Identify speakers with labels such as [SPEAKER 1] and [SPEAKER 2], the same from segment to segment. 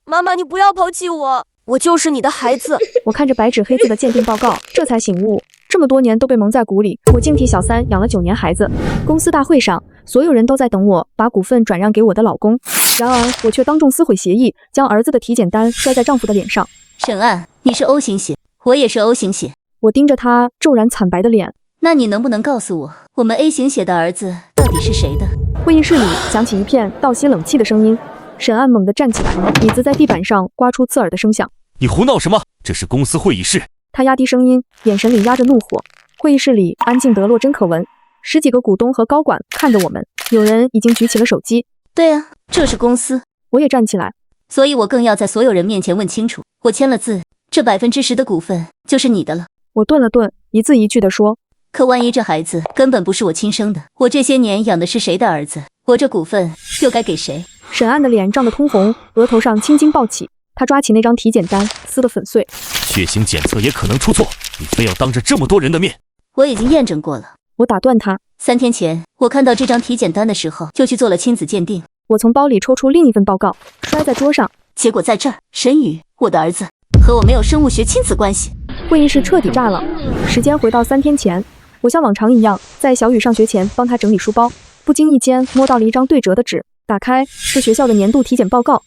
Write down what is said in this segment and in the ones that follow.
[SPEAKER 1] 妈妈，你不要抛弃我，我就是你的孩子。
[SPEAKER 2] 我看着白纸黑字的鉴定报告，这才醒悟，这么多年都被蒙在鼓里，我净替小三养了9年孩子。公司大会上，所有人都在等我把股份转让给我的老公，然而我却当众撕毁协议，将儿子的体检单摔在丈夫的脸上。
[SPEAKER 3] 沈岸，你是 O 型血，我也是 O 型血。
[SPEAKER 2] 我盯着他骤然惨白的脸，
[SPEAKER 3] 那你能不能告诉我，我们 A 型血的儿子到底是谁的？
[SPEAKER 2] 会议室里响起一片倒吸冷气的声音。沈岸猛地站起来，椅子在地板上刮出刺耳的声响。
[SPEAKER 4] 你胡闹什么？这是公司会议室。
[SPEAKER 2] 他压低声音，眼神里压着怒火。会议室里安静得落针可闻，10几个股东和高管看着我们，有人已经举起了手机。
[SPEAKER 3] 对啊，这是公司。
[SPEAKER 2] 我也站起来，
[SPEAKER 3] 所以我更要在所有人面前问清楚，我签了字，这10%的股份就是你的了。
[SPEAKER 2] 我顿了顿，一字一句地说，
[SPEAKER 3] 可万一这孩子根本不是我亲生的，我这些年养的是谁的儿子？我这股份又该给谁？
[SPEAKER 2] 沈岸的脸涨得通红，额头上青筋暴起，他抓起那张体检单，撕得粉碎。
[SPEAKER 4] 血型检测也可能出错，你非要当着这么多人的面？
[SPEAKER 3] 我已经验证过了。
[SPEAKER 2] 我打断他
[SPEAKER 3] ，3天前我看到这张体检单的时候，就去做了亲子鉴定。
[SPEAKER 2] 我从包里抽出另一份报告，摔在桌上。
[SPEAKER 3] 结果在这儿，沈宇，我的儿子和我没有生物学亲子关系。
[SPEAKER 2] 会议室彻底炸了。时间回到3天前，我像往常一样，在小雨上学前帮他整理书包，不经意间摸到了一张对折的纸，打开是学校的年度体检报告。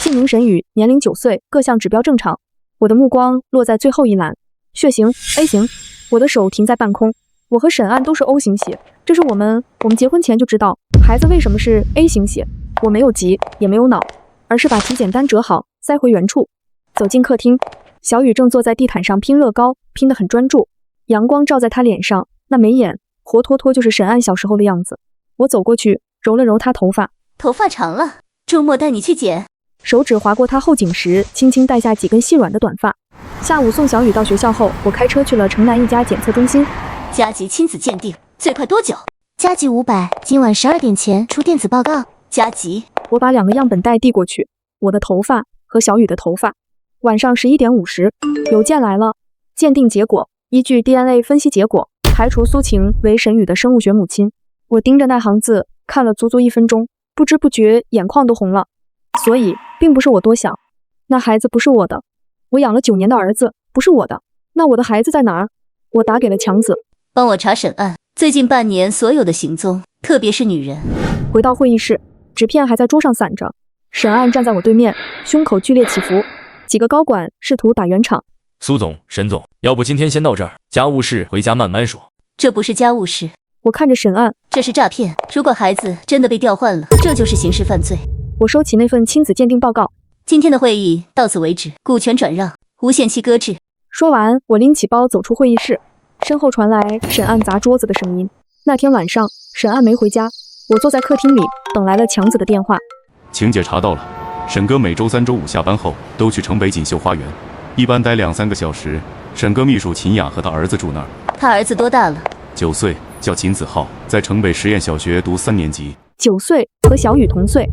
[SPEAKER 2] 姓名沈宇，年龄9岁，各项指标正常。我的目光落在最后一栏，血型 A 型。我的手停在半空。我和沈岸都是 O 型血，这是我们结婚前就知道。孩子为什么是 A 型血？我没有急，也没有恼，而是把体检单折好，塞回原处。走进客厅，小雨正坐在地毯上拼乐高，拼得很专注。阳光照在他脸上，那眉眼活脱脱就是沈岸小时候的样子。我走过去，揉了揉他头发，
[SPEAKER 3] 头发长了，周末带你去剪。
[SPEAKER 2] 手指划过他后颈时，轻轻带下几根细软的短发。下午送小雨到学校后，我开车去了城南一家检测中心。
[SPEAKER 3] 加急亲子鉴定，最快多久？
[SPEAKER 5] 加急500，今晚12点前出电子报告。
[SPEAKER 3] 加急。
[SPEAKER 2] 我把2个样本袋递过去，我的头发和小雨的头发。晚上11点50，邮件来了，鉴定结果，依据 DNA 分析结果，排除苏晴为沈宇的生物学母亲。我盯着那行字看了足足1分钟，不知不觉眼眶都红了。所以并不是我多想，那孩子不是我的，我养了9年的儿子不是我的，那我的孩子在哪儿？我打给了强子，
[SPEAKER 3] 帮我查沈岸最近半年所有的行踪，特别是女人。
[SPEAKER 2] 回到会议室，纸片还在桌上散着，沈岸站在我对面，胸口剧烈起伏。几个高管试图打圆场。
[SPEAKER 4] 苏总、沈总，要不今天先到这儿，家务事回家慢慢说。
[SPEAKER 3] 这不是家务事。
[SPEAKER 2] 我看着沈岸，
[SPEAKER 3] 这是诈骗。如果孩子真的被调换了，这就是刑事犯罪。
[SPEAKER 2] 我收起那份亲子鉴定报告。
[SPEAKER 3] 今天的会议到此为止，股权转让，无限期搁置。
[SPEAKER 2] 说完，我拎起包走出会议室，身后传来沈岸砸桌子的声音。那天晚上，沈岸没回家，我坐在客厅里等来了强子的电话。
[SPEAKER 6] 晴姐查到了，沈哥每周3、周5下班后都去城北锦绣花园，一般待2、3个小时。沈哥秘书秦雅和他儿子住那儿。
[SPEAKER 3] 他儿子多大了
[SPEAKER 6] ？9岁，叫秦子浩，在城北实验小学读3年级。
[SPEAKER 2] 9岁，和小雨同岁。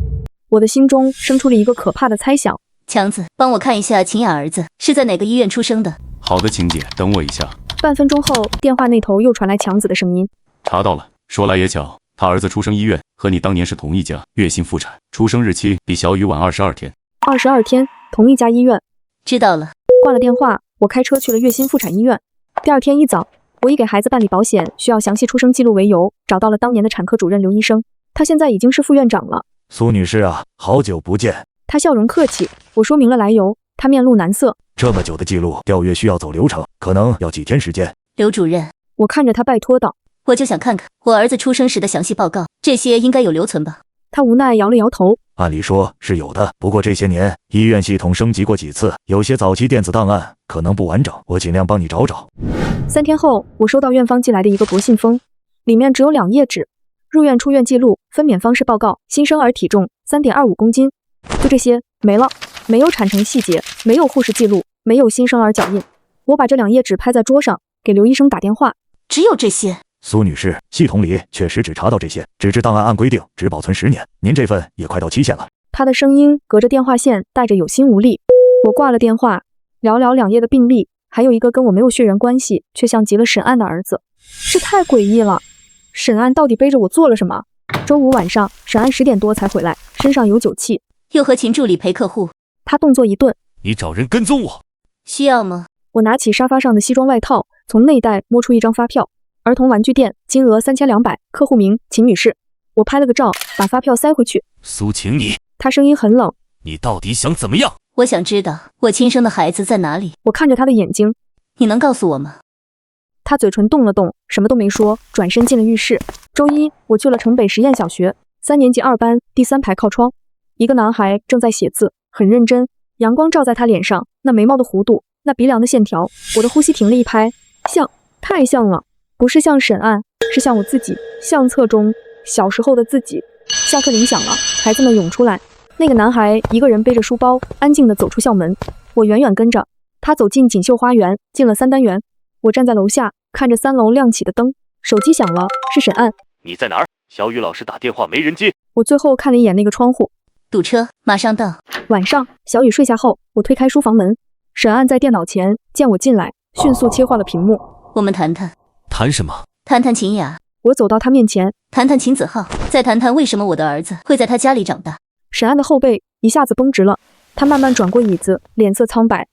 [SPEAKER 2] 我的心中生出了一个可怕的猜想。
[SPEAKER 3] 强子，帮我看一下秦雅儿子是在哪个医院出生的。
[SPEAKER 6] 好的，晴姐，等我一下。
[SPEAKER 2] 半分钟后，电话那头又传来强子的声音。
[SPEAKER 6] 查到了，说来也巧，他儿子出生医院和你当年是同一家，月薪复产，出生日期比小雨晚22天。22天，同一家医院。
[SPEAKER 3] 知道了。
[SPEAKER 2] 挂了电话，我开车去了月薪妇产医院。第二天一早，我以给孩子办理保险需要详细出生记录为由，找到了当年的产科主任刘医生，他现在已经是副院长了。
[SPEAKER 7] 苏女士啊，好久不见。
[SPEAKER 2] 他笑容客气，我说明了来由，他面露难色。
[SPEAKER 7] 这么久的记录调阅需要走流程，可能要几天时间。
[SPEAKER 3] 刘主任，
[SPEAKER 2] 我看着他拜托道，
[SPEAKER 3] 我就想看看我儿子出生时的详细报告，这些应该有留存吧？
[SPEAKER 2] 他无奈摇了摇头。
[SPEAKER 7] 按理说是有的，不过这些年医院系统升级过几次，有些早期电子档案可能不完整，我尽量帮你找找。
[SPEAKER 2] 3天后，我收到院方寄来的一个薄信封，里面只有2页纸，入院出院记录、分娩方式报告、新生儿体重3.25公斤，就这些，没了，没有产程细节，没有护士记录，没有新生儿脚印。我把这2页纸拍在桌上，给刘医生打电话。
[SPEAKER 3] 只有这些？
[SPEAKER 7] 苏女士，系统里确实只查到这些，纸质档案按规定只保存10年，您这份也快到期限了。
[SPEAKER 2] 他的声音隔着电话线带着有心无力。我挂了电话，寥寥2页的病历，还有一个跟我没有血缘关系却像极了沈岸的儿子，这太诡异了。沈岸到底背着我做了什么？周5晚上，沈岸10点多才回来，身上有酒气。
[SPEAKER 3] 又和秦助理陪客户。
[SPEAKER 2] 他动作一顿，
[SPEAKER 4] 你找人跟踪我，
[SPEAKER 3] 需要吗？
[SPEAKER 2] 我拿起沙发上的西装外套，从内袋摸出一张发票，儿童玩具店，金额3200，客户名秦女士。我拍了个照，把发票塞回去。
[SPEAKER 4] 苏晴你，
[SPEAKER 2] 他声音很冷，
[SPEAKER 4] 你到底想怎么样？
[SPEAKER 3] 我想知道我亲生的孩子在哪里。
[SPEAKER 2] 我看着他的眼睛，
[SPEAKER 3] 你能告诉我吗？
[SPEAKER 2] 他嘴唇动了动，什么都没说，转身进了浴室。周一，我去了城北实验小学3年级2班第3排靠窗，一个男孩正在写字，很认真，阳光照在他脸上，那眉毛的弧度，那鼻梁的线条，我的呼吸停了一拍，像，太像了，不是像沈岸，是像我自己，相册中小时候的自己。下课铃响了，孩子们涌出来，那个男孩一个人背着书包，安静地走出校门，我远远跟着他走进锦绣花园，进了3单元。我站在楼下，看着3楼亮起的灯，手机响了，是沈岸。
[SPEAKER 4] 你在哪儿？小雨老师打电话没人接。
[SPEAKER 2] 我最后看了一眼那个窗户，
[SPEAKER 3] 堵车，马上到。
[SPEAKER 2] 晚上，小雨睡下后，我推开书房门，沈岸在电脑前见我进来，迅速切换了屏幕。
[SPEAKER 3] 我们谈谈。
[SPEAKER 4] 谈什么？
[SPEAKER 3] 谈谈秦雅。
[SPEAKER 2] 我走到他面前，
[SPEAKER 3] 谈谈秦子浩，再谈谈为什么我的儿子会在他家里长大。
[SPEAKER 2] 沈岸的后背一下子绷直了，他慢慢转过椅子，脸色苍白。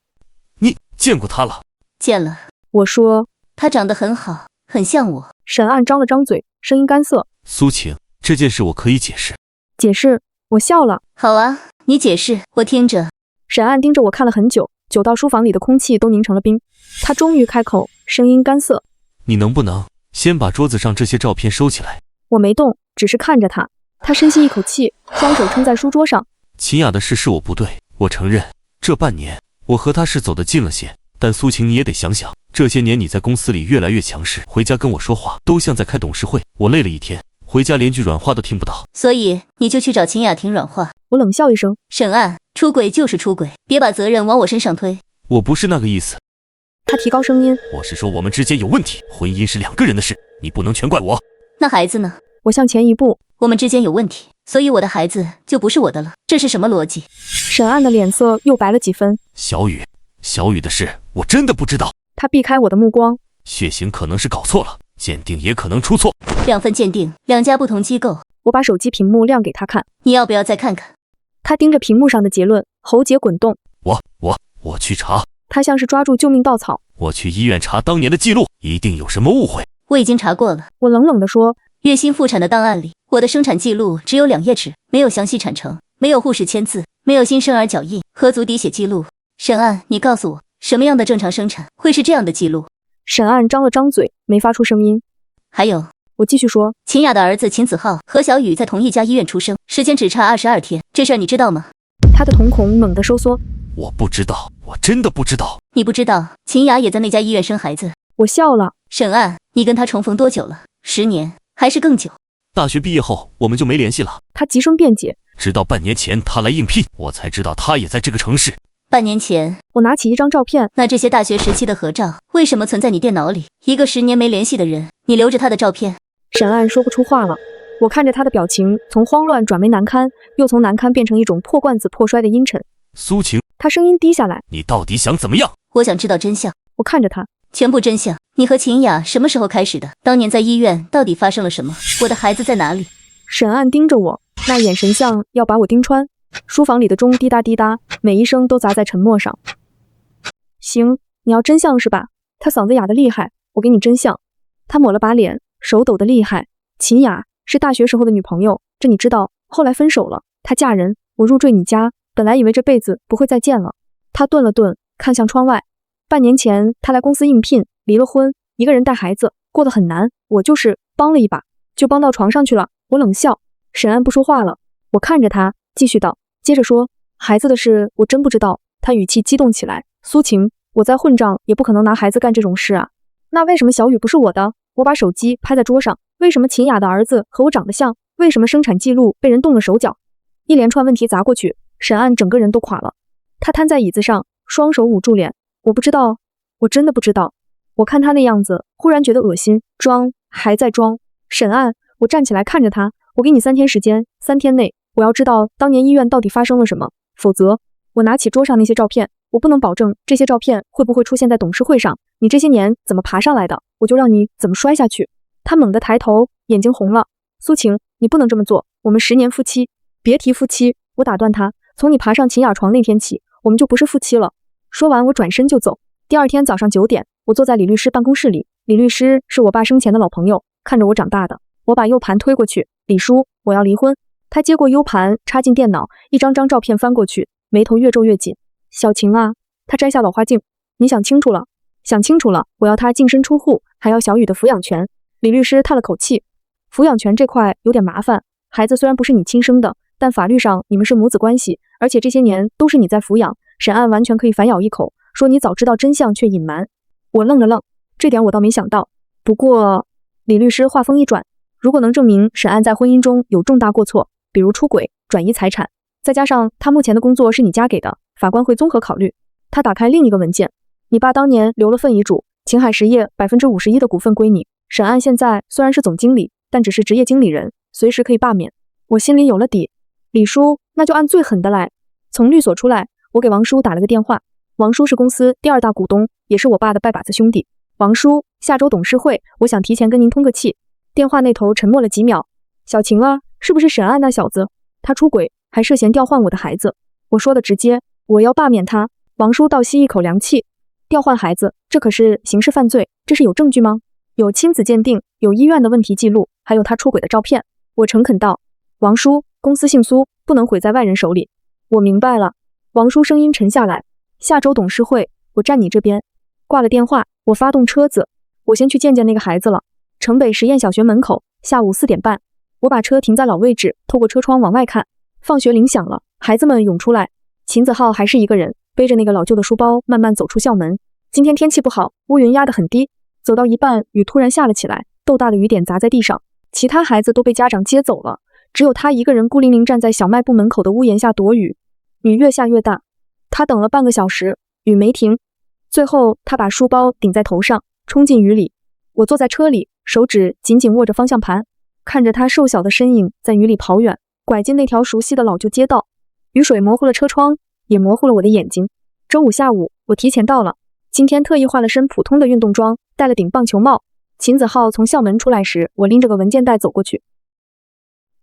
[SPEAKER 4] 你见过他了？
[SPEAKER 3] 见了。
[SPEAKER 2] 我说，
[SPEAKER 3] 他长得很好，很像我。
[SPEAKER 2] 沈岸张了张嘴，声音干涩。
[SPEAKER 4] 苏晴，这件事我可以解释。
[SPEAKER 2] 解释？我笑了。
[SPEAKER 3] 好啊，你解释，我听着。
[SPEAKER 2] 沈岸盯着我看了很久，久到书房里的空气都凝成了冰。他终于开口，声音干涩。
[SPEAKER 4] 你能不能先把桌子上这些照片收起来？
[SPEAKER 2] 我没动，只是看着他。他深吸一口气，双手撑在书桌上。
[SPEAKER 4] 秦雅的事是我不对，我承认，这半年我和她是走得近了些。但苏晴，你也得想想，这些年你在公司里越来越强势，回家跟我说话都像在开董事会，我累了一天，回家连句软话都听不到。
[SPEAKER 3] 所以你就去找秦雅婷软话。
[SPEAKER 2] 我冷笑一声，
[SPEAKER 3] 沈岸，出轨就是出轨，别把责任往我身上推。
[SPEAKER 4] 我不是那个意思。
[SPEAKER 2] 他提高声音，
[SPEAKER 4] 我是说我们之间有问题，婚姻是2个人的事，你不能全怪我。
[SPEAKER 3] 那孩子呢？
[SPEAKER 2] 我向前一步，
[SPEAKER 3] 我们之间有问题，所以我的孩子就不是我的了，这是什么逻辑？
[SPEAKER 2] 沈岸的脸色又白了几分。
[SPEAKER 4] 小雨的事我真的不知道。
[SPEAKER 2] 他避开我的目光，
[SPEAKER 4] 血型可能是搞错了，鉴定也可能出错。
[SPEAKER 3] 2份鉴定，2家不同机构。
[SPEAKER 2] 我把手机屏幕亮给他看，
[SPEAKER 3] 你要不要再看看？
[SPEAKER 2] 他盯着屏幕上的结论，喉结滚动。
[SPEAKER 4] 我去查。
[SPEAKER 2] 他像是抓住救命稻草。
[SPEAKER 4] 我去医院查当年的记录，一定有什么误会。
[SPEAKER 3] 我已经查过了。
[SPEAKER 2] 我冷冷地说，
[SPEAKER 3] 月薪妇产的档案里，我的生产记录只有2页纸，没有详细产程，没有护士签字，没有新生儿脚印和足底血记录。沈岸，你告诉我，什么样的正常生产会是这样的记录？
[SPEAKER 2] 沈岸张了张嘴，没发出声音。
[SPEAKER 3] 还有，
[SPEAKER 2] 我继续说，
[SPEAKER 3] 秦雅的儿子秦子浩和小雨在同一家医院出生，时间只差22天，这事儿你知道吗？
[SPEAKER 2] 他的瞳孔猛地收缩。
[SPEAKER 4] 我不知道，我真的不知道。
[SPEAKER 3] 你不知道秦雅也在那家医院生孩子？
[SPEAKER 2] 我笑了。
[SPEAKER 3] 沈岸，你跟他重逢多久了？10年还是更久？
[SPEAKER 4] 大学毕业后我们就没联系了。
[SPEAKER 2] 他急声辩解，
[SPEAKER 4] 直到半年前他来应聘，我才知道他也在这个城市。
[SPEAKER 3] 半年前，
[SPEAKER 2] 我拿起一张照片。
[SPEAKER 3] 那这些大学时期的合照为什么存在你电脑里？一个10年没联系的人，你留着他的照片？
[SPEAKER 2] 沈岸说不出话了。我看着他的表情从慌乱转为难堪，又从难堪变成一种破罐子破摔的阴沉。
[SPEAKER 4] 苏晴，
[SPEAKER 2] 他声音低下来，
[SPEAKER 4] 你到底想怎么样？
[SPEAKER 3] 我想知道真相。
[SPEAKER 2] 我看着他，
[SPEAKER 3] 全部真相。你和秦雅什么时候开始的？当年在医院到底发生了什么？我的孩子在哪里？
[SPEAKER 2] 沈岸盯着我，那眼神像要把我盯穿。书房里的钟滴答滴答，每一声都砸在沉默上。行，你要真相是吧？他嗓子哑得厉害，我给你真相。他抹了把脸，手抖得厉害。秦雅是大学时候的女朋友，这你知道，后来分手了，她嫁人，我入赘你家，本来以为这辈子不会再见了。他顿了顿，看向窗外。半年前他来公司应聘，离了婚，一个人带孩子，过得很难，我就是帮了一把，就帮到床上去了。我冷笑。沈岸不说话了，我看着他，继续道，接着说，孩子的事我真不知道。他语气激动起来，苏晴，我在混账也不可能拿孩子干这种事啊。那为什么小雨不是我的？我把手机拍在桌上，为什么秦雅的儿子和我长得像？为什么生产记录被人动了手脚？一连串问题砸过去，沈岸整个人都垮了。他瘫在椅子上，双手捂住脸。我不知道，我真的不知道。我看他那样子，忽然觉得恶心，装，还在装。沈岸，我站起来看着他，我给你3天时间，3天内我要知道当年医院到底发生了什么，否则我拿起桌上那些照片，我不能保证这些照片会不会出现在董事会上。你这些年怎么爬上来的，我就让你怎么摔下去。他猛地抬头，眼睛红了。苏晴，你不能这么做，我们10年夫妻。别提夫妻，我打断他，从你爬上秦雅床那天起，我们就不是夫妻了。说完，我转身就走。第二天早上9点，我坐在李律师办公室里。李律师是我爸生前的老朋友，看着我长大的。我把 U 盘推过去，李叔，我要离婚。他接过 U 盘，插进电脑，一张张照片翻过去，眉头越皱越紧。小晴啊，他摘下老花镜，你想清楚了？想清楚了，我要他净身出户，还要小雨的抚养权。李律师叹了口气，抚养权这块有点麻烦，孩子虽然不是你亲生的，但法律上你们是母子关系，而且这些年都是你在抚养，审案完全可以反咬一口，说你早知道真相却隐瞒。我愣了愣，这点我倒没想到。不过，李律师话锋一转，如果能证明沈案在婚姻中有重大过错，比如出轨、转移财产，再加上他目前的工作是你家给的，法官会综合考虑。他打开另一个文件，你爸当年留了份遗嘱，秦海实业51%的股份归你。沈案现在虽然是总经理，但只是职业经理人，随时可以罢免。我心里有了底。李叔，那就按最狠的来。从律所出来，我给王叔打了个电话。王叔是公司第2大股东，也是我爸的拜把子兄弟。王叔，下周董事会，我想提前跟您通个气。电话那头沉默了几秒。小晴啊，是不是沈案那小子？他出轨，还涉嫌调换我的孩子。我说的直接，我要罢免他。王叔倒吸一口凉气。调换孩子，这可是刑事犯罪，这是有证据吗？有亲子鉴定，有医院的问题记录，还有他出轨的照片。我诚恳道，王叔，公司姓苏，不能毁在外人手里。我明白了。王叔声音沉下来，下周董事会，我站你这边。挂了电话，我发动车子，我先去见见那个孩子了。城北实验小学门口，下午4点半。我把车停在老位置，透过车窗往外看。放学铃响了，孩子们涌出来。秦子浩还是一个人，背着那个老旧的书包，慢慢走出校门。今天天气不好，乌云压得很低。走到一半，雨突然下了起来，豆大的雨点砸在地上。其他孩子都被家长接走了，只有他一个人孤零零站在小卖部门口的屋檐下躲雨。雨越下越大，他等了半个小时，雨没停。最后，他把书包顶在头上，冲进雨里。我坐在车里，手指紧紧握着方向盘，看着他瘦小的身影在雨里跑远，拐进那条熟悉的老旧街道。雨水模糊了车窗，也模糊了我的眼睛。周五下午，我提前到了。今天特意换了身普通的运动装，戴了顶棒球帽。秦子浩从校门出来时，我拎着个文件袋走过去。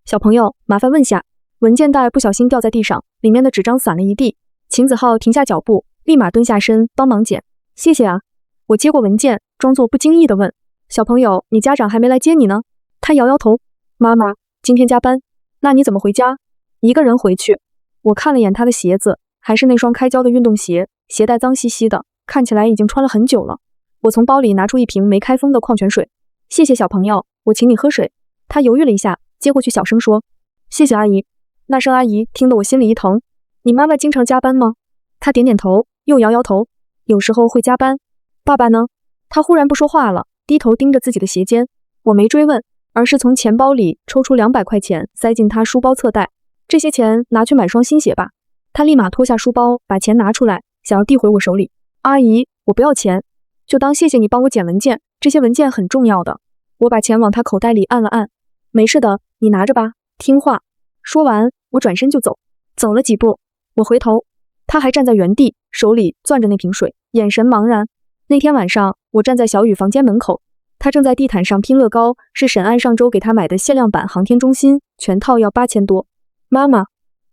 [SPEAKER 2] 小朋友，麻烦问下。文件袋不小心掉在地上，里面的纸张散了一地。秦子浩停下脚步，立马蹲下身帮忙捡。谢谢啊。我接过文件，装作不经意地问：小朋友，你家长还没来接你呢？他摇摇头。妈妈，今天加班。那你怎么回家？一个人回去。我看了眼他的鞋子，还是那双开胶的运动鞋，鞋带脏兮兮的，看起来已经穿了很久了。我从包里拿出一瓶没开封的矿泉水。谢谢小朋友，我请你喝水。他犹豫了一下，接过去小声说：谢谢阿姨。那声阿姨听得我心里一疼。你妈妈经常加班吗？他点点头，又摇摇头。有时候会加班。爸爸呢？他忽然不说话了，低头盯着自己的鞋尖。我没追问，而是从钱包里抽出200块钱，塞进他书包侧袋。这些钱拿去买双新鞋吧。他立马脱下书包，把钱拿出来，想要递回我手里。阿姨，我不要钱，就当谢谢你帮我捡文件，这些文件很重要的。我把钱往他口袋里按了按。没事的，你拿着吧，听话。说完，我转身就走。走了几步，我回头，他还站在原地，手里攥着那瓶水，眼神茫然。那天晚上，我站在小雨房间门口，他正在地毯上拼乐高，是沈案上周给他买的限量版航天中心，全套要8000多。妈妈，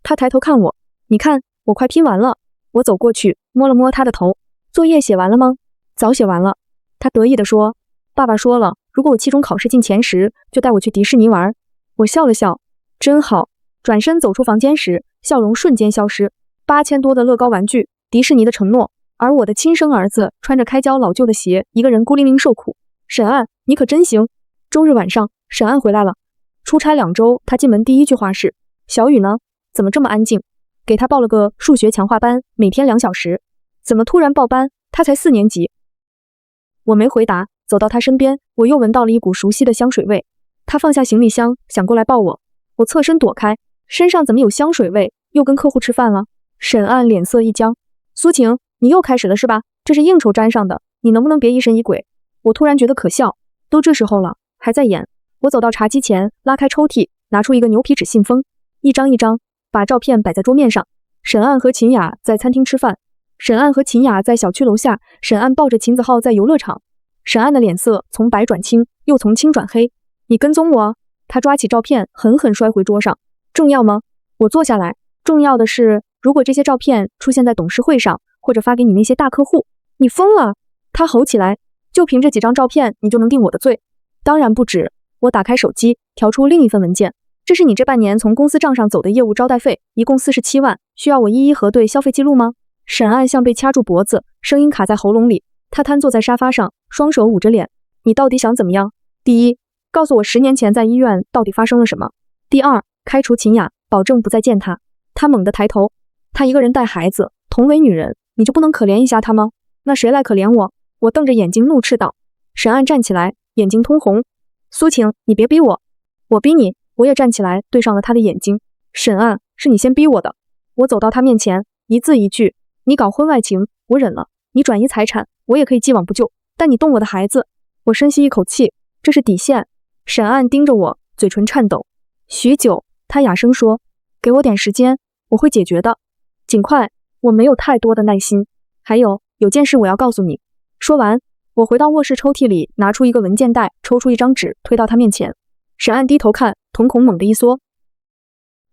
[SPEAKER 2] 他抬头看我，你看，我快拼完了。我走过去，摸了摸他的头。作业写完了吗？早写完了。他得意地说，爸爸说了，如果我期中考试进前10，就带我去迪士尼玩。我笑了笑，真好。转身走出房间时，笑容瞬间消失。8000多的乐高玩具，迪士尼的承诺，而我的亲生儿子穿着开胶老旧的鞋，一个人孤零零受苦。沈案，你可真行。周日晚上，沈案回来了。出差2周，他进门第一句话是：小雨呢？怎么这么安静？给他报了个数学强化班，每天2小时。怎么突然报班？他才4年级。我没回答，走到他身边，我又闻到了一股熟悉的香水味。他放下行李箱，想过来抱我，我侧身躲开。身上怎么有香水味？又跟客户吃饭了？沈案脸色一僵。苏晴，你又开始了是吧？这是应酬沾上的，你能不能别疑神疑鬼？我突然觉得可笑，都这时候了，还在演。我走到茶几前，拉开抽屉，拿出一个牛皮纸信封，一张一张，把照片摆在桌面上。沈案和秦雅在餐厅吃饭，沈案和秦雅在小区楼下，沈案抱着秦子浩在游乐场。沈案的脸色从白转青，又从青转黑。你跟踪我？他抓起照片，狠狠摔回桌上。重要吗？我坐下来。重要的是，如果这些照片出现在董事会上，或者发给你那些大客户，你疯了！他吼起来，就凭这几张照片，你就能定我的罪？当然不止。我打开手机，调出另一份文件，这是你这半年从公司账上走的业务招待费，一共47万，需要我一一核对消费记录吗？沈岸像被掐住脖子，声音卡在喉咙里，他瘫坐在沙发上，双手捂着脸。你到底想怎么样？第一，告诉我10年前在医院到底发生了什么。第二，开除秦雅，保证不再见她。他猛地抬头，她一个人带孩子，同为女人，你就不能可怜一下她吗？那谁来可怜我？我瞪着眼睛怒斥道。沈岸站起来，眼睛通红。苏晴，你别逼我。我逼你。我也站起来，对上了他的眼睛。沈岸，是你先逼我的。我走到他面前，一字一句，你搞婚外情，我忍了；你转移财产，我也可以既往不咎。但你动我的孩子，我深吸一口气，这是底线。沈岸盯着我，嘴唇颤抖。许久，他哑声说：“给我点时间，我会解决的，尽快。”我没有太多的耐心。还有件事我要告诉你。说完，我回到卧室抽屉里，拿出一个文件袋，抽出一张纸，推到他面前。沈岸低头看，瞳孔猛地一缩。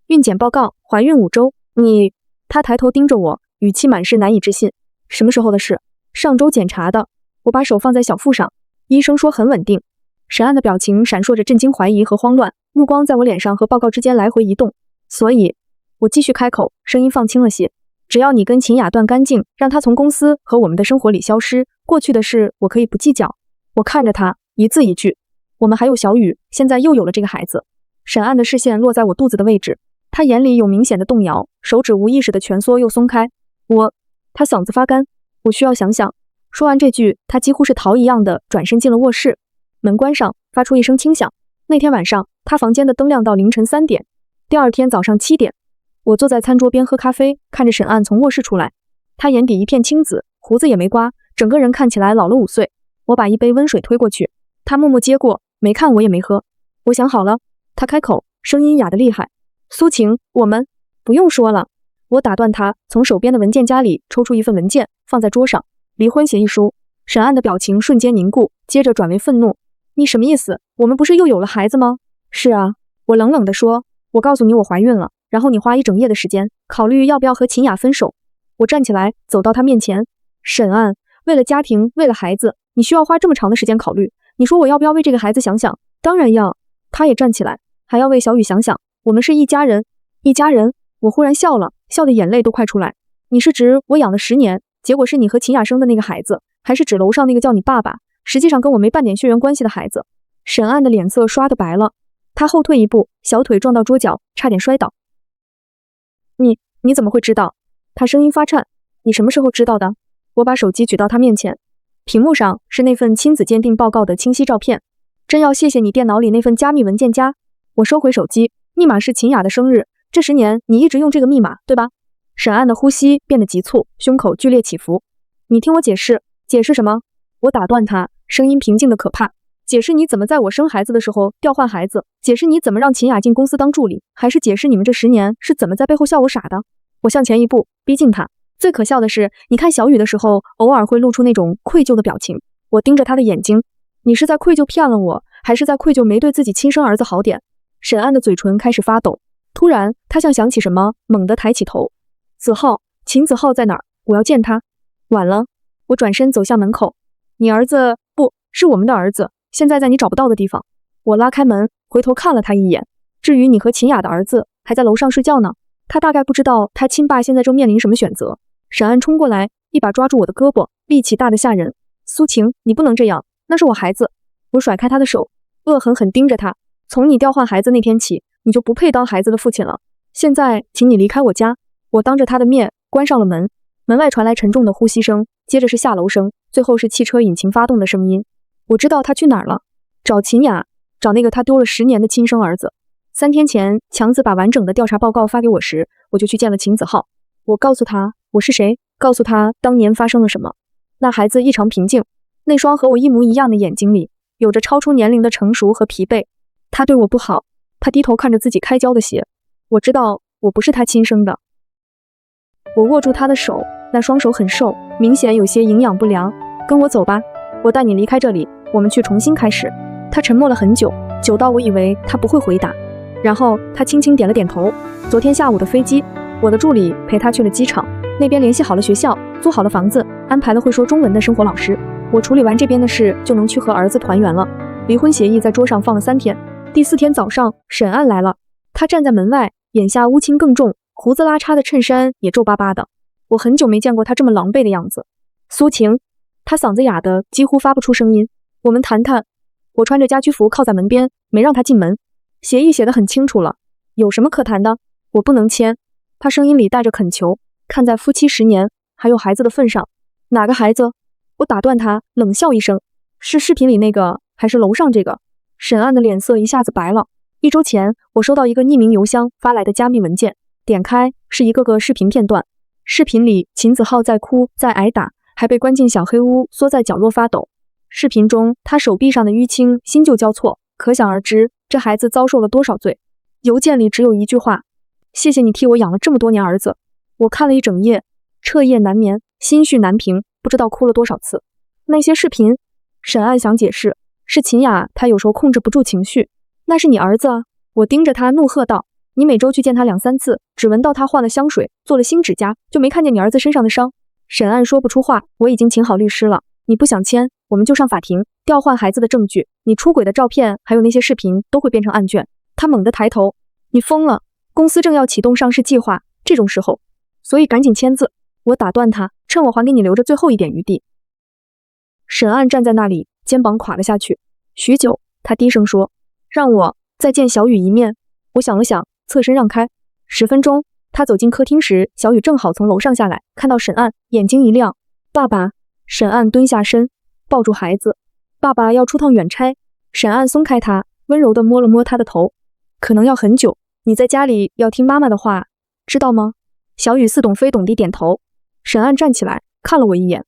[SPEAKER 2] 孕检报告，怀孕5周。你……他抬头盯着我，语气满是难以置信。什么时候的事？上周检查的。我把手放在小腹上，医生说很稳定。沈岸的表情闪烁着震惊、怀疑和慌乱，目光在我脸上和报告之间来回移动。所以，我继续开口，声音放轻了些。只要你跟秦雅断干净，让她从公司和我们的生活里消失，过去的事我可以不计较。我看着他，一字一句。我们还有小雨，现在又有了这个孩子。沈岸的视线落在我肚子的位置，他眼里有明显的动摇，手指无意识的蜷缩又松开。他嗓子发干，我需要想想。说完这句，他几乎是逃一样的转身进了卧室。门关上，发出一声轻响。那天晚上，他房间的灯亮到凌晨3点。第二天早上7点，我坐在餐桌边喝咖啡，看着沈岸从卧室出来。他眼底一片青紫，胡子也没刮，整个人看起来老了5岁。我把一杯温水推过去，他默默接过，没看我也没喝。我想好了，他开口，声音哑得厉害。苏晴，我们不用说了。我打断他，从手边的文件夹里抽出一份文件，放在桌上。离婚协议书。沈岸的表情瞬间凝固，接着转为愤怒。你什么意思？我们不是又有了孩子吗？是啊，我冷冷地说。我告诉你我怀孕了，然后你花1整夜的时间考虑要不要和秦雅分手。我站起来，走到他面前。沈岸，为了家庭，为了孩子，你需要花这么长的时间考虑？你说我要不要为这个孩子想想？当然要。他也站起来，还要为小雨想想。我们是一家人。一家人？我忽然笑了，笑得眼泪都快出来。你是指我养了10年，结果是你和秦雅生的那个孩子，还是指楼上那个叫你爸爸，实际上跟我没半点血缘关系的孩子？沈岸的脸色刷得白了，他后退一步，小腿撞到桌角，差点摔倒。你怎么会知道？他声音发颤。你什么时候知道的？我把手机举到他面前，屏幕上是那份亲子鉴定报告的清晰照片。真要谢谢你电脑里那份加密文件夹。我收回手机，密码是秦雅的生日，这10年你一直用这个密码，对吧？沈岸的呼吸变得急促，胸口剧烈起伏。你听我解释。解释什么？我打断他，声音平静的可怕。解释你怎么在我生孩子的时候调换孩子，解释你怎么让秦雅进公司当助理，还是解释你们这10年是怎么在背后笑我傻的？我向前一步，逼近他。最可笑的是，你看小雨的时候，偶尔会露出那种愧疚的表情。我盯着他的眼睛，你是在愧疚骗了我，还是在愧疚没对自己亲生儿子好点？沈岸的嘴唇开始发抖，突然他像想起什么，猛地抬起头。子浩，秦子浩在哪儿？我要见他。晚了。我转身走向门口。你儿子，不是我们的儿子，现在在你找不到的地方。我拉开门，回头看了他一眼。至于你和秦雅的儿子，还在楼上睡觉呢。他大概不知道他亲爸现在正面临什么选择。沈岸冲过来，一把抓住我的胳膊，力气大得吓人。苏晴，你不能这样，那是我孩子。我甩开他的手，恶狠狠盯着他。从你调换孩子那天起，你就不配当孩子的父亲了。现在，请你离开我家。我当着他的面关上了门。门外传来沉重的呼吸声，接着是下楼声，最后是汽车引擎发动的声音。我知道他去哪儿了，找秦雅，找那个他丢了10年的亲生儿子。3天前，强子把完整的调查报告发给我时，我就去见了秦子浩。我告诉他我是谁，告诉他当年发生了什么。那孩子异常平静，那双和我一模一样的眼睛里，有着超出年龄的成熟和疲惫。他对我不好，他低头看着自己开胶的鞋。我知道我不是他亲生的。我握住他的手，那双手很瘦，明显有些营养不良。跟我走吧，我带你离开这里，我们去重新开始。他沉默了很久，久到我以为他不会回答。然后他轻轻点了点头。昨天下午的飞机，我的助理陪他去了机场，那边联系好了学校，租好了房子，安排了会说中文的生活老师。我处理完这边的事，就能去和儿子团圆了。离婚协议在桌上放了3天，第4天早上，沈岸来了。他站在门外，眼下乌青更重，胡子拉碴的衬衫也皱巴巴的。我很久没见过他这么狼狈的样子。苏晴，他嗓子哑得几乎发不出声音。我们谈谈。我穿着家居服靠在门边，没让他进门。协议写得很清楚了，有什么可谈的？我不能签。他声音里带着恳求，看在夫妻10年还有孩子的份上。哪个孩子？我打断他，冷笑一声，是视频里那个，还是楼上这个？沈岸的脸色一下子白了。1周前，我收到一个匿名邮箱发来的加密文件，点开是一个个视频片段。视频里，秦子浩在哭，在挨打，还被关进小黑屋，缩在角落发抖。视频中，他手臂上的淤青新旧交错，可想而知，这孩子遭受了多少罪。邮件里只有一句话：谢谢你替我养了这么多年儿子。我看了一整夜，彻夜难眠，心绪难平，不知道哭了多少次。那些视频，沈岸想解释，是秦雅，她有时候控制不住情绪。那是你儿子啊！我盯着他怒喝道：你每周去见他2、3次，只闻到他换了香水，做了新指甲，就没看见你儿子身上的伤。沈岸说不出话，我已经请好律师了，你不想签，我们就上法庭，调换孩子的证据，你出轨的照片还有那些视频都会变成案卷。他猛地抬头，你疯了，公司正要启动上市计划，这种时候，所以赶紧签字。我打断他，趁我还给你留着最后一点余地。沈岸站在那里，肩膀垮了下去。许久，他低声说：让我再见小雨一面。我想了想，侧身让开。10分钟，他走进客厅时，小雨正好从楼上下来，看到沈岸，眼睛一亮：爸爸。沈岸蹲下身，抱住孩子。爸爸要出趟远差。沈岸松开他，温柔地摸了摸他的头。可能要很久，你在家里要听妈妈的话，知道吗？小雨似懂非懂地点头。沈岸站起来，看了我一眼，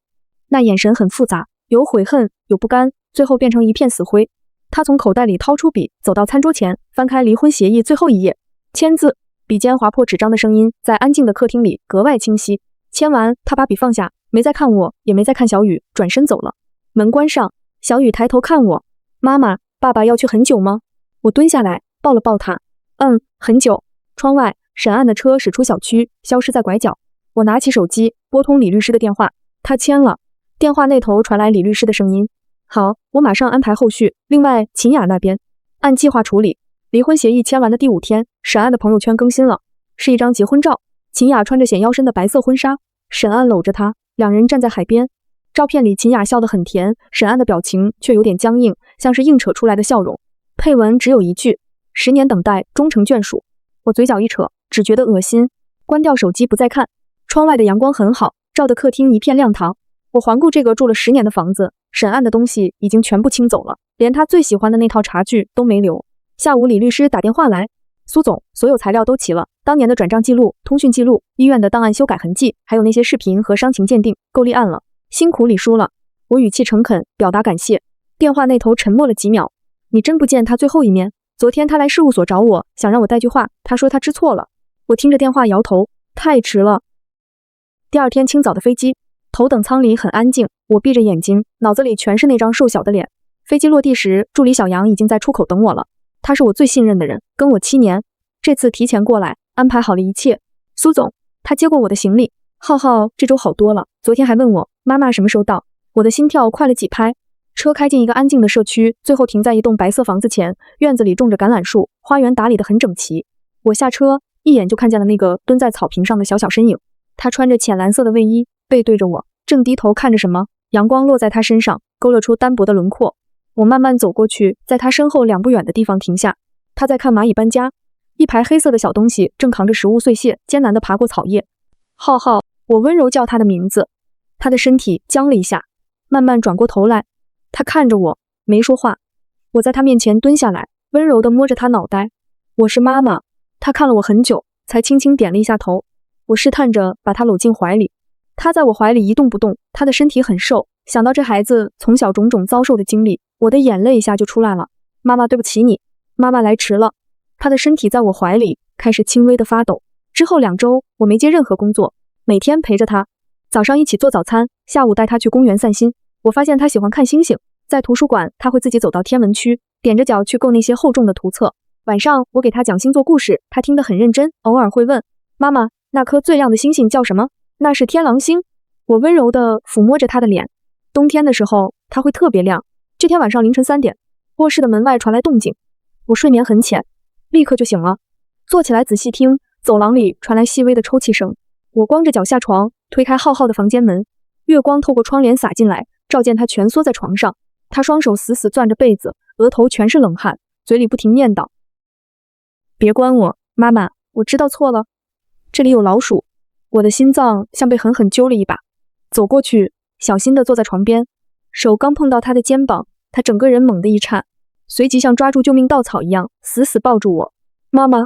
[SPEAKER 2] 那眼神很复杂，有悔恨，有不甘，最后变成一片死灰。他从口袋里掏出笔，走到餐桌前，翻开离婚协议最后一页，签字。笔尖划破纸张的声音在安静的客厅里格外清晰。签完，他把笔放下，没再看我，也没再看小雨，转身走了。门关上，小雨抬头看我：妈妈，爸爸要去很久吗？我蹲下来，抱了抱他。很久。窗外，沈岸的车驶出小区，消失在拐角。我拿起手机，拨通李律师的电话。他签了。电话那头传来李律师的声音：好，我马上安排后续。另外，秦雅那边按计划处理。离婚协议签完的第5天，沈岸的朋友圈更新了，是一张结婚照。秦雅穿着显腰身的白色婚纱，沈岸搂着她，两人站在海边。照片里秦雅笑得很甜，沈岸的表情却有点僵硬，像是硬扯出来的笑容。配文只有一句：10年等待，终成眷属。我嘴角一扯，只觉得恶心，关掉手机不再看。窗外的阳光很好，照得客厅一片亮堂。我环顾这个住了10年的房子，沈岸的东西已经全部清走了，连他最喜欢的那套茶具都没留。下午李律师打电话来：苏总，所有材料都齐了，当年的转账记录、通讯记录、医院的档案修改痕迹，还有那些视频和伤情鉴定，够立案了。辛苦李叔了。我语气诚恳，表达感谢。电话那头沉默了几秒。你真不见他最后一面？昨天他来事务所找我，想让我带句话，他说他知错了。我听着电话摇头，太迟了。第2天清早的飞机，头等舱里很安静，我闭着眼睛，脑子里全是那张瘦小的脸。飞机落地时，助理小杨已经在出口等我了。他是我最信任的人，跟我7年，这次提前过来，安排好了一切。苏总，他接过我的行李。浩浩这周好多了，昨天还问我妈妈什么时候到，我的心跳快了几拍。车开进一个安静的社区，最后停在一栋白色房子前，院子里种着橄榄树，花园打理得很整齐。我下车，一眼就看见了那个蹲在草坪上的小身影。他穿着浅蓝色的卫衣，背对着我，正低头看着什么。阳光落在他身上，勾勒出单薄的轮廓。我慢慢走过去，在他身后2步远的地方停下。他在看蚂蚁搬家，一排黑色的小东西正扛着食物碎屑，艰难地爬过草叶。浩浩，我温柔叫他的名字。他的身体僵了一下，慢慢转过头来。他看着我，没说话。我在他面前蹲下来，温柔地摸着他脑袋。我是妈妈。他看了我很久，才轻轻点了一下头。我试探着把他搂进怀里。他在我怀里一动不动，他的身体很瘦。想到这孩子从小种种遭受的经历，我的眼泪一下就出来了。妈妈，对不起你。妈妈来迟了。他的身体在我怀里开始轻微的发抖。之后2周，我没接任何工作，每天陪着他，早上一起做早餐，下午带他去公园散心。我发现他喜欢看星星，在图书馆他会自己走到天文区，踮着脚去够那些厚重的图册。晚上我给他讲星座故事，他听得很认真，偶尔会问：妈妈，那颗最亮的星星叫什么？那是天狼星。我温柔地抚摸着他的脸。冬天的时候，它会特别亮。这天晚上凌晨3点，卧室的门外传来动静。我睡眠很浅，立刻就醒了。坐起来仔细听，走廊里传来细微的抽泣声。我光着脚下床，推开浩浩的房间门，月光透过窗帘洒进来，照见他蜷缩在床上。他双手死死攥着被子，额头全是冷汗，嘴里不停念叨：“别关我，妈妈，我知道错了。这里有老鼠。”我的心脏像被狠狠揪了一把，走过去，小心地坐在床边，手刚碰到他的肩膀，他整个人猛地一颤，随即像抓住救命稻草一样死死抱住我。妈妈，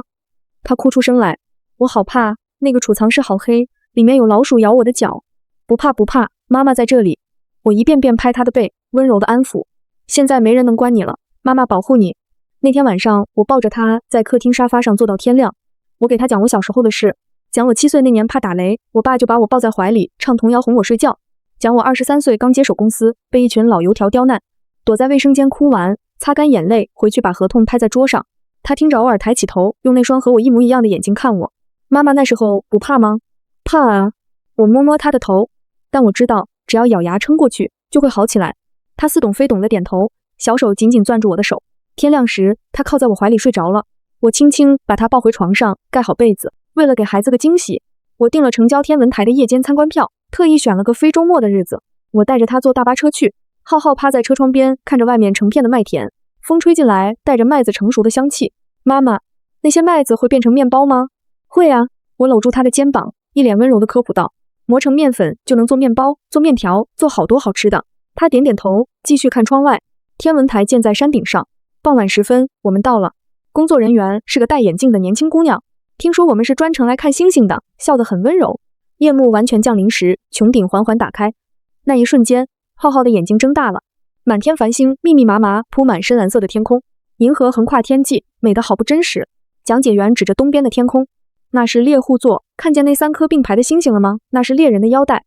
[SPEAKER 2] 他哭出声来，我好怕，那个储藏室好黑，里面有老鼠咬我的脚。不怕不怕，妈妈在这里。我一遍遍拍他的背，温柔的安抚。现在没人能关你了，妈妈保护你。那天晚上，我抱着他在客厅沙发上坐到天亮。我给他讲我小时候的事，讲我7岁那年怕打雷，我爸就把我抱在怀里唱童谣哄我睡觉。讲我23岁刚接手公司，被一群老油条刁难，躲在卫生间哭完，擦干眼泪，回去把合同拍在桌上。他听着偶尔抬起头，用那双和我一模一样的眼睛看我。妈妈那时候不怕吗？怕啊。我摸摸他的头，但我知道只要咬牙撑过去就会好起来。他似懂非懂的点头，小手紧紧攥住我的手。天亮时，他靠在我怀里睡着了。我轻轻把他抱回床上，盖好被子。为了给孩子个惊喜，我订了城郊天文台的夜间参观票，特意选了个非周末的日子。我带着他坐大巴车去。浩浩趴在车窗边，看着外面成片的麦田，风吹进来，带着麦子成熟的香气。妈妈，那些麦子会变成面包吗？会啊。我搂住他的肩膀，一脸温柔地科普道。磨成面粉就能做面包，做面条，做好多好吃的。他点点头，继续看窗外。天文台建在山顶上。傍晚时分，我们到了。工作人员是个戴眼镜的年轻姑娘，听说我们是专程来看星星的，笑得很温柔。夜幕完全降临时，穹顶缓缓打开。那一瞬间，浩浩的眼睛睁大了。满天繁星密密麻麻铺满深蓝色的天空，银河横跨天际，美得好不真实。讲解员指着东边的天空，那是猎户座，看见那3颗并排的星星了吗？那是猎人的腰带。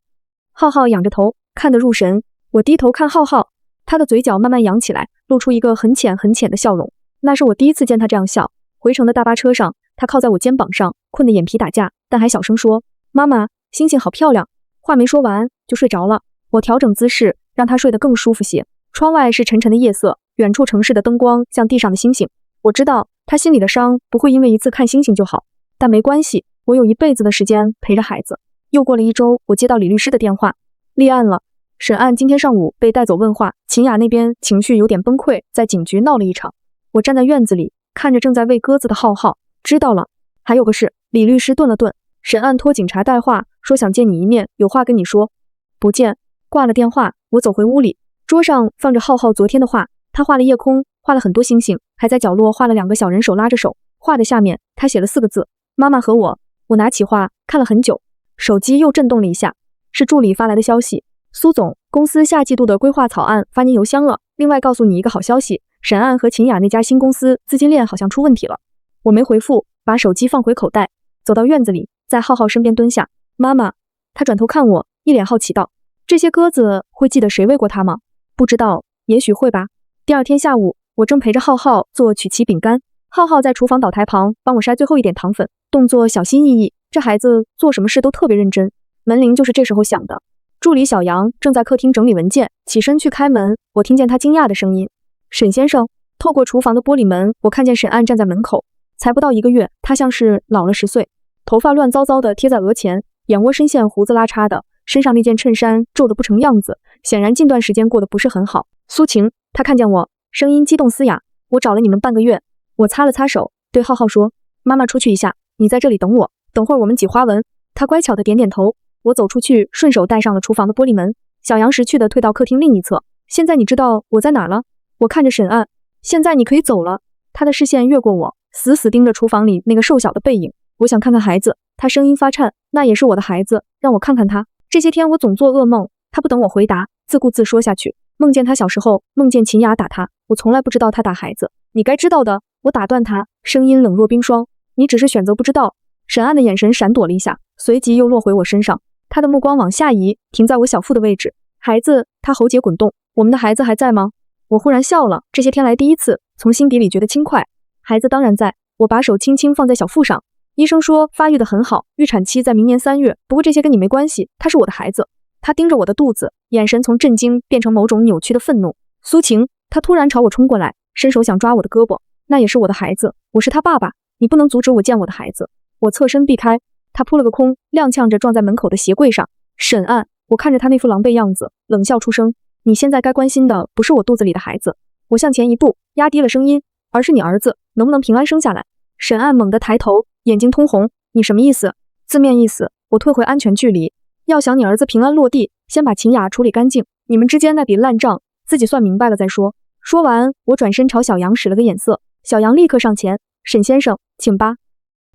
[SPEAKER 2] 浩浩仰着头，看得入神。我低头看浩浩，他的嘴角慢慢扬起来，露出一个很浅很浅的笑容。那是我第一次见他这样笑。回程的大巴车上，他靠在我肩膀上，困得眼皮打架，但还小声说：“妈妈，星星好漂亮。”话没说完就睡着了。我调整姿势，让他睡得更舒服些。窗外是沉沉的夜色，远处城市的灯光像地上的星星。我知道他心里的伤不会因为一次看星星就好，但没关系，我有一辈子的时间陪着孩子。又过了1周，我接到李律师的电话，立案了。沈案今天上午被带走问话，秦雅那边情绪有点崩溃，在警局闹了一场。我站在院子里，看着正在喂鸽子的浩浩。知道了，还有个事。李律师顿了顿，沈案托警察带话，说想见你一面，有话跟你说。不见。挂了电话，我走回屋里，桌上放着浩浩昨天的画，他画了夜空，画了很多星星，还在角落画了2个小人手拉着手。画的下面他写了4个字：妈妈和我。我拿起画看了很久，手机又震动了一下，是助理发来的消息。苏总，公司下季度的规划草案发您邮箱了。另外告诉你一个好消息，沈案和秦雅那家新公司资金链好像出问题了。我没回复，把手机放回口袋，走到院子里，在浩浩身边蹲下。妈妈。他转头看我，一脸好奇道：这些鸽子会记得谁喂过它吗？不知道，也许会吧。第2天下午，我正陪着浩浩做曲奇饼干，浩浩在厨房岛台旁帮我筛最后一点糖粉，动作小心翼翼，这孩子做什么事都特别认真。门铃就是这时候响的。助理小杨正在客厅整理文件，起身去开门，我听见他惊讶的声音：沈先生。透过厨房的玻璃门，我看见沈案站在门口。才不到1个月，他像是老了10岁，头发乱糟糟的贴在额前，眼窝深陷，胡子拉碴的，身上那件衬衫皱得不成样子，显然近段时间过得不是很好。苏晴。他看见我，声音激动嘶哑：我找了你们半个月。我擦了擦手，对浩浩说：妈妈出去一下，你在这里等我，等会儿我们挤花纹。他乖巧的点点头。我走出去，顺手带上了厨房的玻璃门。小杨识趣的退到客厅另一侧。现在你知道我在哪了？我看着沈案。现在你可以走了。他的视线越过我，死死盯着厨房里那个瘦小的背影。我想看看孩子。他声音发颤：那也是我的孩子，让我看看他。这些天我总做噩梦。他不等我回答，自顾自说下去。梦见他小时候，梦见秦雅打他，我从来不知道他打孩子。你该知道的。我打断他，声音冷若冰霜：你只是选择不知道。沈案的眼神闪躲了一下，随即又落回我身上。他的目光往下移，停在我小腹的位置。孩子。他喉结滚动：我们的孩子还在吗？我忽然笑了，这些天来第一次从心底里觉得轻快。孩子当然在。我把手轻轻放在小腹上。医生说发育得很好，预产期在明年3月，不过这些跟你没关系，他是我的孩子。他盯着我的肚子，眼神从震惊变成某种扭曲的愤怒。苏晴，他突然朝我冲过来，伸手想抓我的胳膊。那也是我的孩子，我是他爸爸，你不能阻止我见我的孩子。我侧身避开，他扑了个空，踉跄着撞在门口的鞋柜上。沈岸，我看着他那副狼狈样子，冷笑出声，你现在该关心的不是我肚子里的孩子。我向前一步，压低了声音，而是你儿子能不能平安生下来。沈岸猛地抬头，眼睛通红，你什么意思？字面意思，我退回安全距离。要想你儿子平安落地，先把秦雅处理干净，你们之间那笔烂账自己算明白了再说。说完，我转身朝小杨使了个眼色，小杨立刻上前，沈先生，请吧。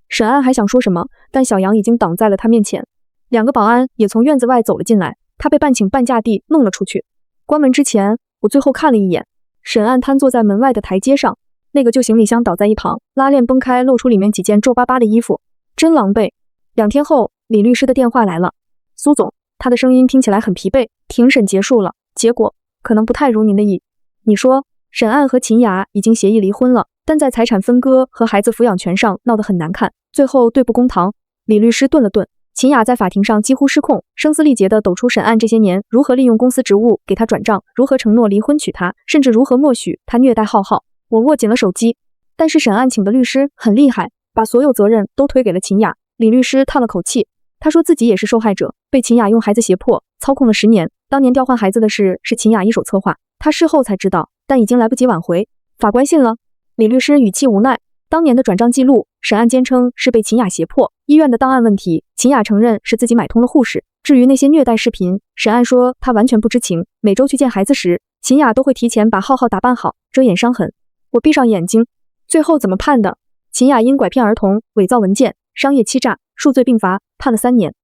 [SPEAKER 2] 沈岸还想说什么，但小杨已经挡在了他面前。2个保安也从院子外走了进来，他被半请半架地弄了出去。关门之前，我最后看了一眼，沈岸瘫坐在门外的台阶上，那个旧行李箱倒在一旁，拉链崩开，露出里面几件皱巴巴的衣服，真狼狈。2天后，李律师的电话来了。苏总，他的声音听起来很疲惫。庭审结束了，结果可能不太如您的意。你说，沈岸和秦雅已经协议离婚了，但在财产分割和孩子抚养权上闹得很难看，最后对簿公堂。李律师顿了顿，秦雅在法庭上几乎失控，声嘶力竭地抖出沈岸这些年如何利用公司职务给他转账，如何承诺离婚娶她，甚至如何默许他虐待浩浩。我握紧了手机，但是沈岸请的律师很厉害，把所有责任都推给了秦雅。李律师叹了口气，他说自己也是受害者，被秦雅用孩子胁迫，操控了10年。当年调换孩子的事是秦雅一手策划，他事后才知道，但已经来不及挽回。法官信了。李律师语气无奈，当年的转账记录，沈岸坚称是被秦雅胁迫，医院的档案问题，秦雅承认是自己买通了护士。至于那些虐待视频，沈岸说他完全不知情，每周去见孩子时，秦雅都会提前把浩浩打扮好，遮掩伤痕。我闭上眼睛，最后怎么判的？秦雅因拐骗儿童、伪造文件、商业欺诈，数罪并罚，判了3年。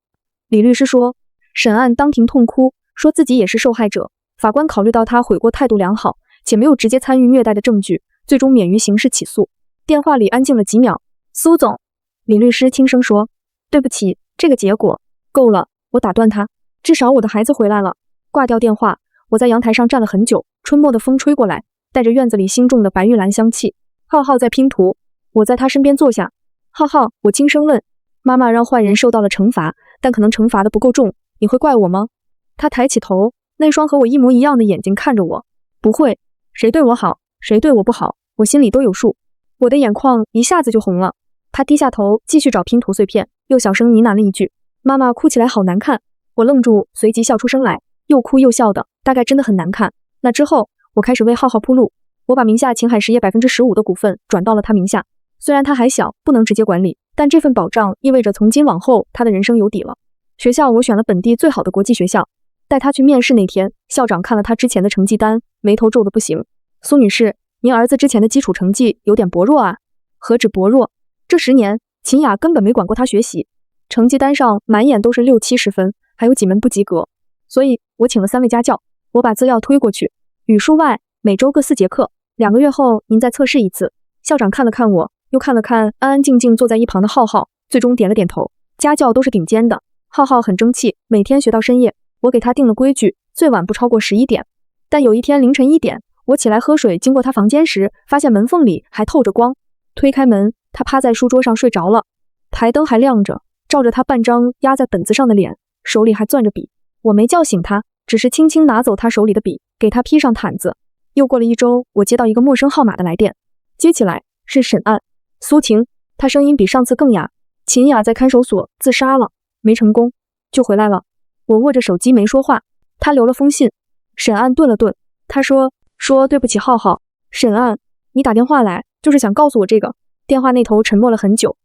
[SPEAKER 2] 李律师说，沈岸当庭痛哭，说自己也是受害者。法官考虑到他悔过态度良好，且没有直接参与虐待的证据，最终免于刑事起诉。电话里安静了几秒。苏总，李律师轻声说，对不起，这个结果够了。我打断他，至少我的孩子回来了。挂掉电话，我在阳台上站了很久，春末的风吹过来，带着院子里新种的白玉兰香气。浩浩在拼图，我在他身边坐下。浩浩，我轻声问，妈妈让坏人受到了惩罚，但可能惩罚的不够重，你会怪我吗？他抬起头，那双和我一模一样的眼睛看着我。不会，谁对我好，谁对我不好，我心里都有数。我的眼眶一下子就红了。他低下头继续找拼图碎片，又小声呢喃了一句，妈妈哭起来好难看。我愣住，随即笑出声来，又哭又笑的，大概真的很难看。那之后，我开始为浩浩铺路，我把名下秦海实业15%的股份转到了他名下。虽然他还小，不能直接管理，但这份保障意味着从今往后他的人生有底了。学校我选了本地最好的国际学校。带他去面试那天，校长看了他之前的成绩单，眉头皱得不行。苏女士，您儿子之前的基础成绩有点薄弱啊。何止薄弱，这10年秦雅根本没管过他学习，成绩单上满眼都是60、70分，还有几门不及格。所以我请了3位家教，我把资料推过去，语数外每周各4节课，2个月后您再测试一次。校长看了看我，又看了看安安静静坐在一旁的浩浩，最终点了点头。家教都是顶尖的，浩浩很争气，每天学到深夜。我给他定了规矩，最晚不超过11点。但有一天凌晨1点，我起来喝水，经过他房间时，发现门缝里还透着光。推开门，他趴在书桌上睡着了，台灯还亮着，照着他半张压在本子上的脸，手里还攥着笔。我没叫醒他，只是轻轻拿走他手里的笔，给他披上毯子。又过了1周，我接到一个陌生号码的来电，接起来是沈岸。苏晴，他声音比上次更哑。秦雅在看守所自杀了，没成功，就回来了。我握着手机没说话，他留了封信。沈岸顿了顿，他说对不起浩浩。沈岸，你打电话来就是想告诉我这个？电话那头沉默了很久。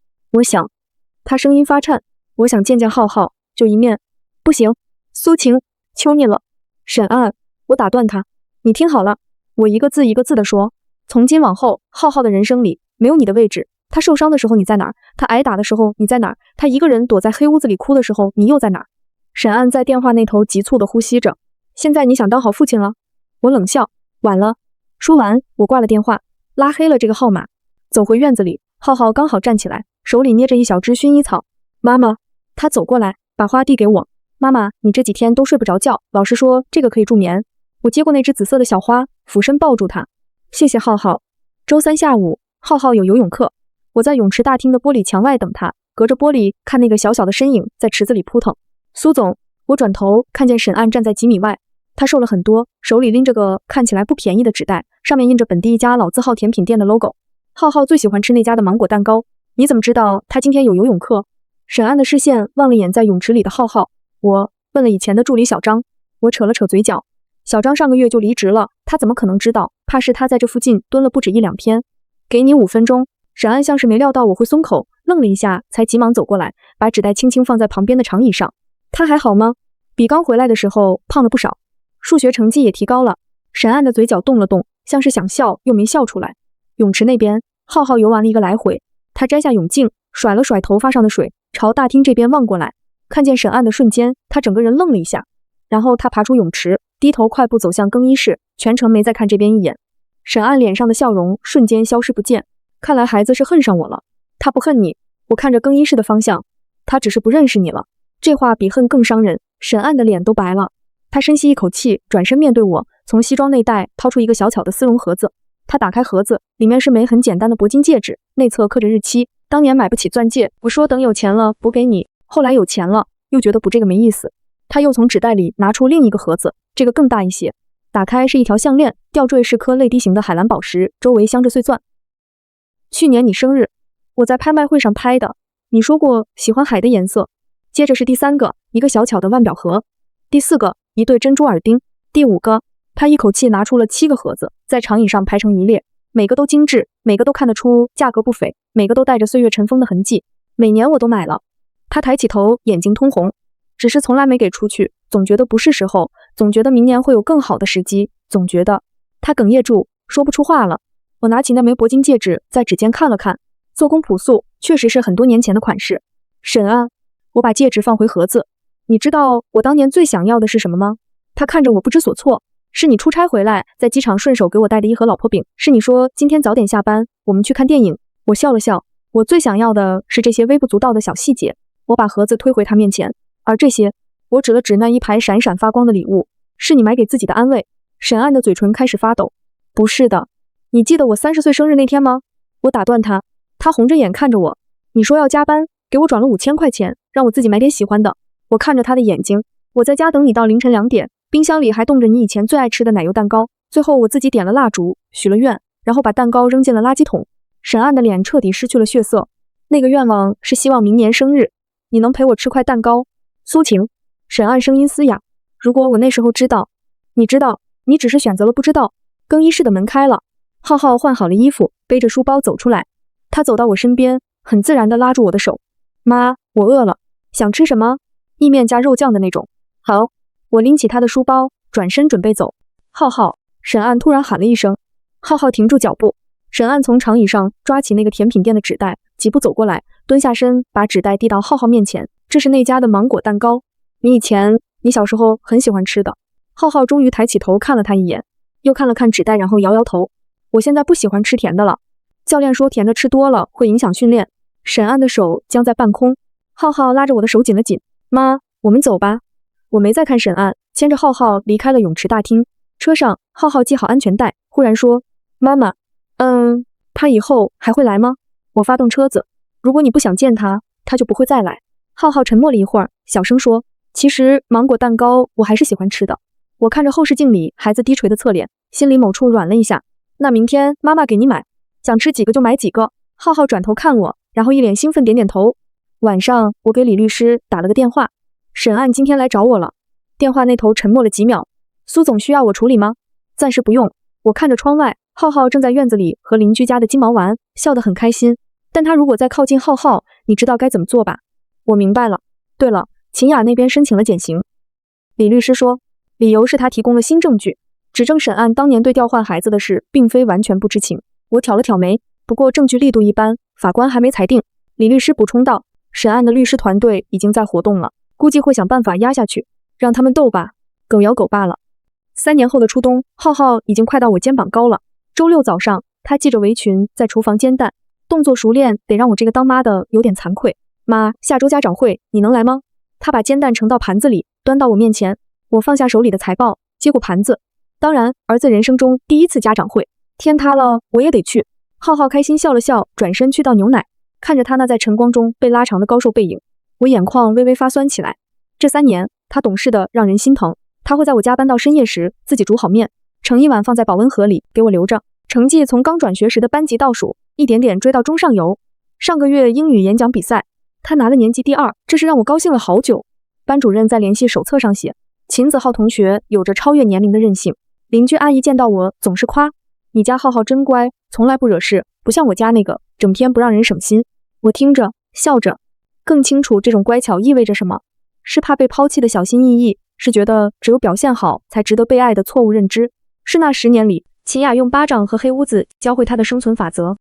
[SPEAKER 2] 他声音发颤，我想见见浩浩，就一面。不行，苏晴，求你了。沈岸，我打断他，你听好了，我一个字一个字地说，从今往后，浩浩的人生里没有你的位置。他受伤的时候你在哪儿？他挨打的时候你在哪儿？他一个人躲在黑屋子里哭的时候你又在哪儿？沈岸在电话那头急促地呼吸着。现在你想当好父亲了？我冷笑，晚了。说完，我挂了电话，拉黑了这个号码，走回院子里。浩浩刚好站起来，手里捏着一小支薰衣草。妈妈，他走过来，把花递给我。妈妈，你这几天都睡不着觉，老师说这个可以助眠。我接过那只紫色的小花，俯身抱住它。谢谢浩浩。周3下午，浩浩有游泳课，我在泳池大厅的玻璃墙外等他，隔着玻璃看那个小小的身影在池子里扑腾。苏总，我转头看见沈岸站在几米外，他瘦了很多，手里拎着个看起来不便宜的纸袋，上面印着本地一家老字号甜品店的 logo。浩浩最喜欢吃那家的芒果蛋糕，你怎么知道他今天有游泳课？沈岸的视线望了眼在泳池里的浩浩，我问了以前的助理小张。我扯了扯嘴角，小张上个月就离职了，他怎么可能知道？怕是他在这附近蹲了不止1-2天。给你5分钟。沈岸像是没料到我会松口，愣了一下，才急忙走过来，把纸袋轻轻放在旁边的长椅上。他还好吗？比刚回来的时候胖了不少，数学成绩也提高了。沈岸的嘴角动了动，像是想笑又没笑出来。泳池那边，浩浩游完了一个来回，他摘下泳镜，甩了甩头发上的水，朝大厅这边望过来。看见沈岸的瞬间，他整个人愣了一下，然后他爬出泳池，低头快步走向更衣室，全程没再看这边一眼。沈岸脸上的笑容瞬间消失不见，看来孩子是恨上我了。他不恨你。我看着更衣室的方向，他只是不认识你了。这话比恨更伤人。沈岸的脸都白了，他深吸一口气，转身面对我，从西装内袋掏出一个小巧的丝绒盒子。他打开盒子，里面是枚很简单的铂金戒指，内侧刻着日期。当年买不起钻戒，我说等有钱了补给你，后来有钱了，又觉得补这个没意思。他又从纸袋里拿出另一个盒子，这个更大一些。打开是一条项链，吊坠是颗泪滴形的海蓝宝石，周围镶着碎钻。去年你生日，我在拍卖会上拍的，你说过喜欢海的颜色。接着是第3个，一个小巧的腕表盒。第4个，一对珍珠耳钉。第5个，他一口气拿出了7个盒子，在长椅上排成一列，每个都精致，每个都看得出价格不菲，每个都带着岁月尘封的痕迹。每年我都买了。他抬起头，眼睛通红，只是从来没给出去，总觉得不是时候，总觉得明年会有更好的时机，总觉得……他哽咽住，说不出话了。我拿起那枚铂金戒指，在指尖看了看，做工朴素，确实是很多年前的款式。沈岸，我把戒指放回盒子。你知道我当年最想要的是什么吗？他看着我不知所措。是你出差回来，在机场顺手给我带的一盒老婆饼。是你说今天早点下班，我们去看电影。我笑了笑。我最想要的是这些微不足道的小细节。我把盒子推回他面前，而这些，我指了指那一排闪闪发光的礼物，是你买给自己的安慰。沈岸的嘴唇开始发抖。不是的。你记得我30岁生日那天吗？我打断他。他红着眼看着我。你说要加班，给我转了5000块钱，让我自己买点喜欢的。我看着他的眼睛。我在家等你到凌晨2点，冰箱里还冻着你以前最爱吃的奶油蛋糕。最后我自己点了蜡烛，许了愿，然后把蛋糕扔进了垃圾桶。沈岸的脸彻底失去了血色。那个愿望是希望明年生日，你能陪我吃块蛋糕。苏晴。沈岸声音嘶哑。如果我那时候知道。你知道，你只是选择了不知道。更衣室的门开了，浩浩换好了衣服，背着书包走出来。他走到我身边，很自然地拉住我的手。妈，我饿了，想吃什么？意面加肉酱的那种。好。我拎起他的书包，转身准备走。浩浩。沈岸突然喊了一声。浩浩停住脚步。沈岸从长椅上抓起那个甜品店的纸袋，几步走过来，蹲下身，把纸袋递到浩浩面前。这是那家的芒果蛋糕，你小时候很喜欢吃的。浩浩终于抬起头看了他一眼，又看了看纸袋，然后摇摇头。我现在不喜欢吃甜的了，教练说甜的吃多了会影响训练。沈岸的手僵在半空。浩浩拉着我的手紧了紧。妈，我们走吧。我没再看沈岸，牵着浩浩离开了泳池大厅。车上，浩浩系好安全带，忽然说：妈妈，他以后还会来吗？我发动车子。如果你不想见他，他就不会再来。浩浩沉默了一会儿，小声说：其实芒果蛋糕我还是喜欢吃的。我看着后视镜里孩子低垂的侧脸，心里某处软了一下。那明天妈妈给你买，想吃几个就买几个。浩浩转头看我，然后一脸兴奋点点头。晚上我给李律师打了个电话，沈岸今天来找我了。电话那头沉默了几秒。苏总需要我处理吗？暂时不用。我看着窗外，浩浩正在院子里和邻居家的金毛玩，笑得很开心。但他如果再靠近浩浩，你知道该怎么做吧？我明白了。对了，秦雅那边申请了减刑。李律师说，理由是他提供了新证据，指证沈岸当年对调换孩子的事并非完全不知情。我挑了挑眉，不过证据力度一般，法官还没裁定。李律师补充道，沈岸的律师团队已经在活动了，估计会想办法压下去，让他们斗吧，狗咬狗罢了。3年后的初冬，浩浩已经快到我肩膀高了。周六早上，他系着围裙在厨房煎蛋，动作熟练得让我这个当妈的有点惭愧。妈，下周家长会你能来吗？他把煎蛋盛到盘子里，端到我面前。我放下手里的财报，接过盘子。当然，儿子人生中第1次家长会，天塌了我也得去。浩浩开心笑了笑，转身去倒牛奶。看着他那在晨光中被拉长的高瘦背影，我眼眶微微发酸起来。这3年，他懂事的让人心疼。他会在我加班到深夜时自己煮好面，盛一碗放在保温盒里给我留着。成绩从刚转学时的班级倒数，一点点追到中上游。上个月英语演讲比赛，他拿了年级第2，这是让我高兴了好久。班主任在联系手册上写，秦子浩同学有着超越年龄的韧性。邻居阿姨见到我总是夸，你家浩浩真乖，从来不惹事，不像我家那个，整天不让人省心。我听着笑着，更清楚这种乖巧意味着什么，是怕被抛弃的小心翼翼，是觉得只有表现好才值得被爱的错误认知，是那10年里秦雅用巴掌和黑屋子教会他的生存法则。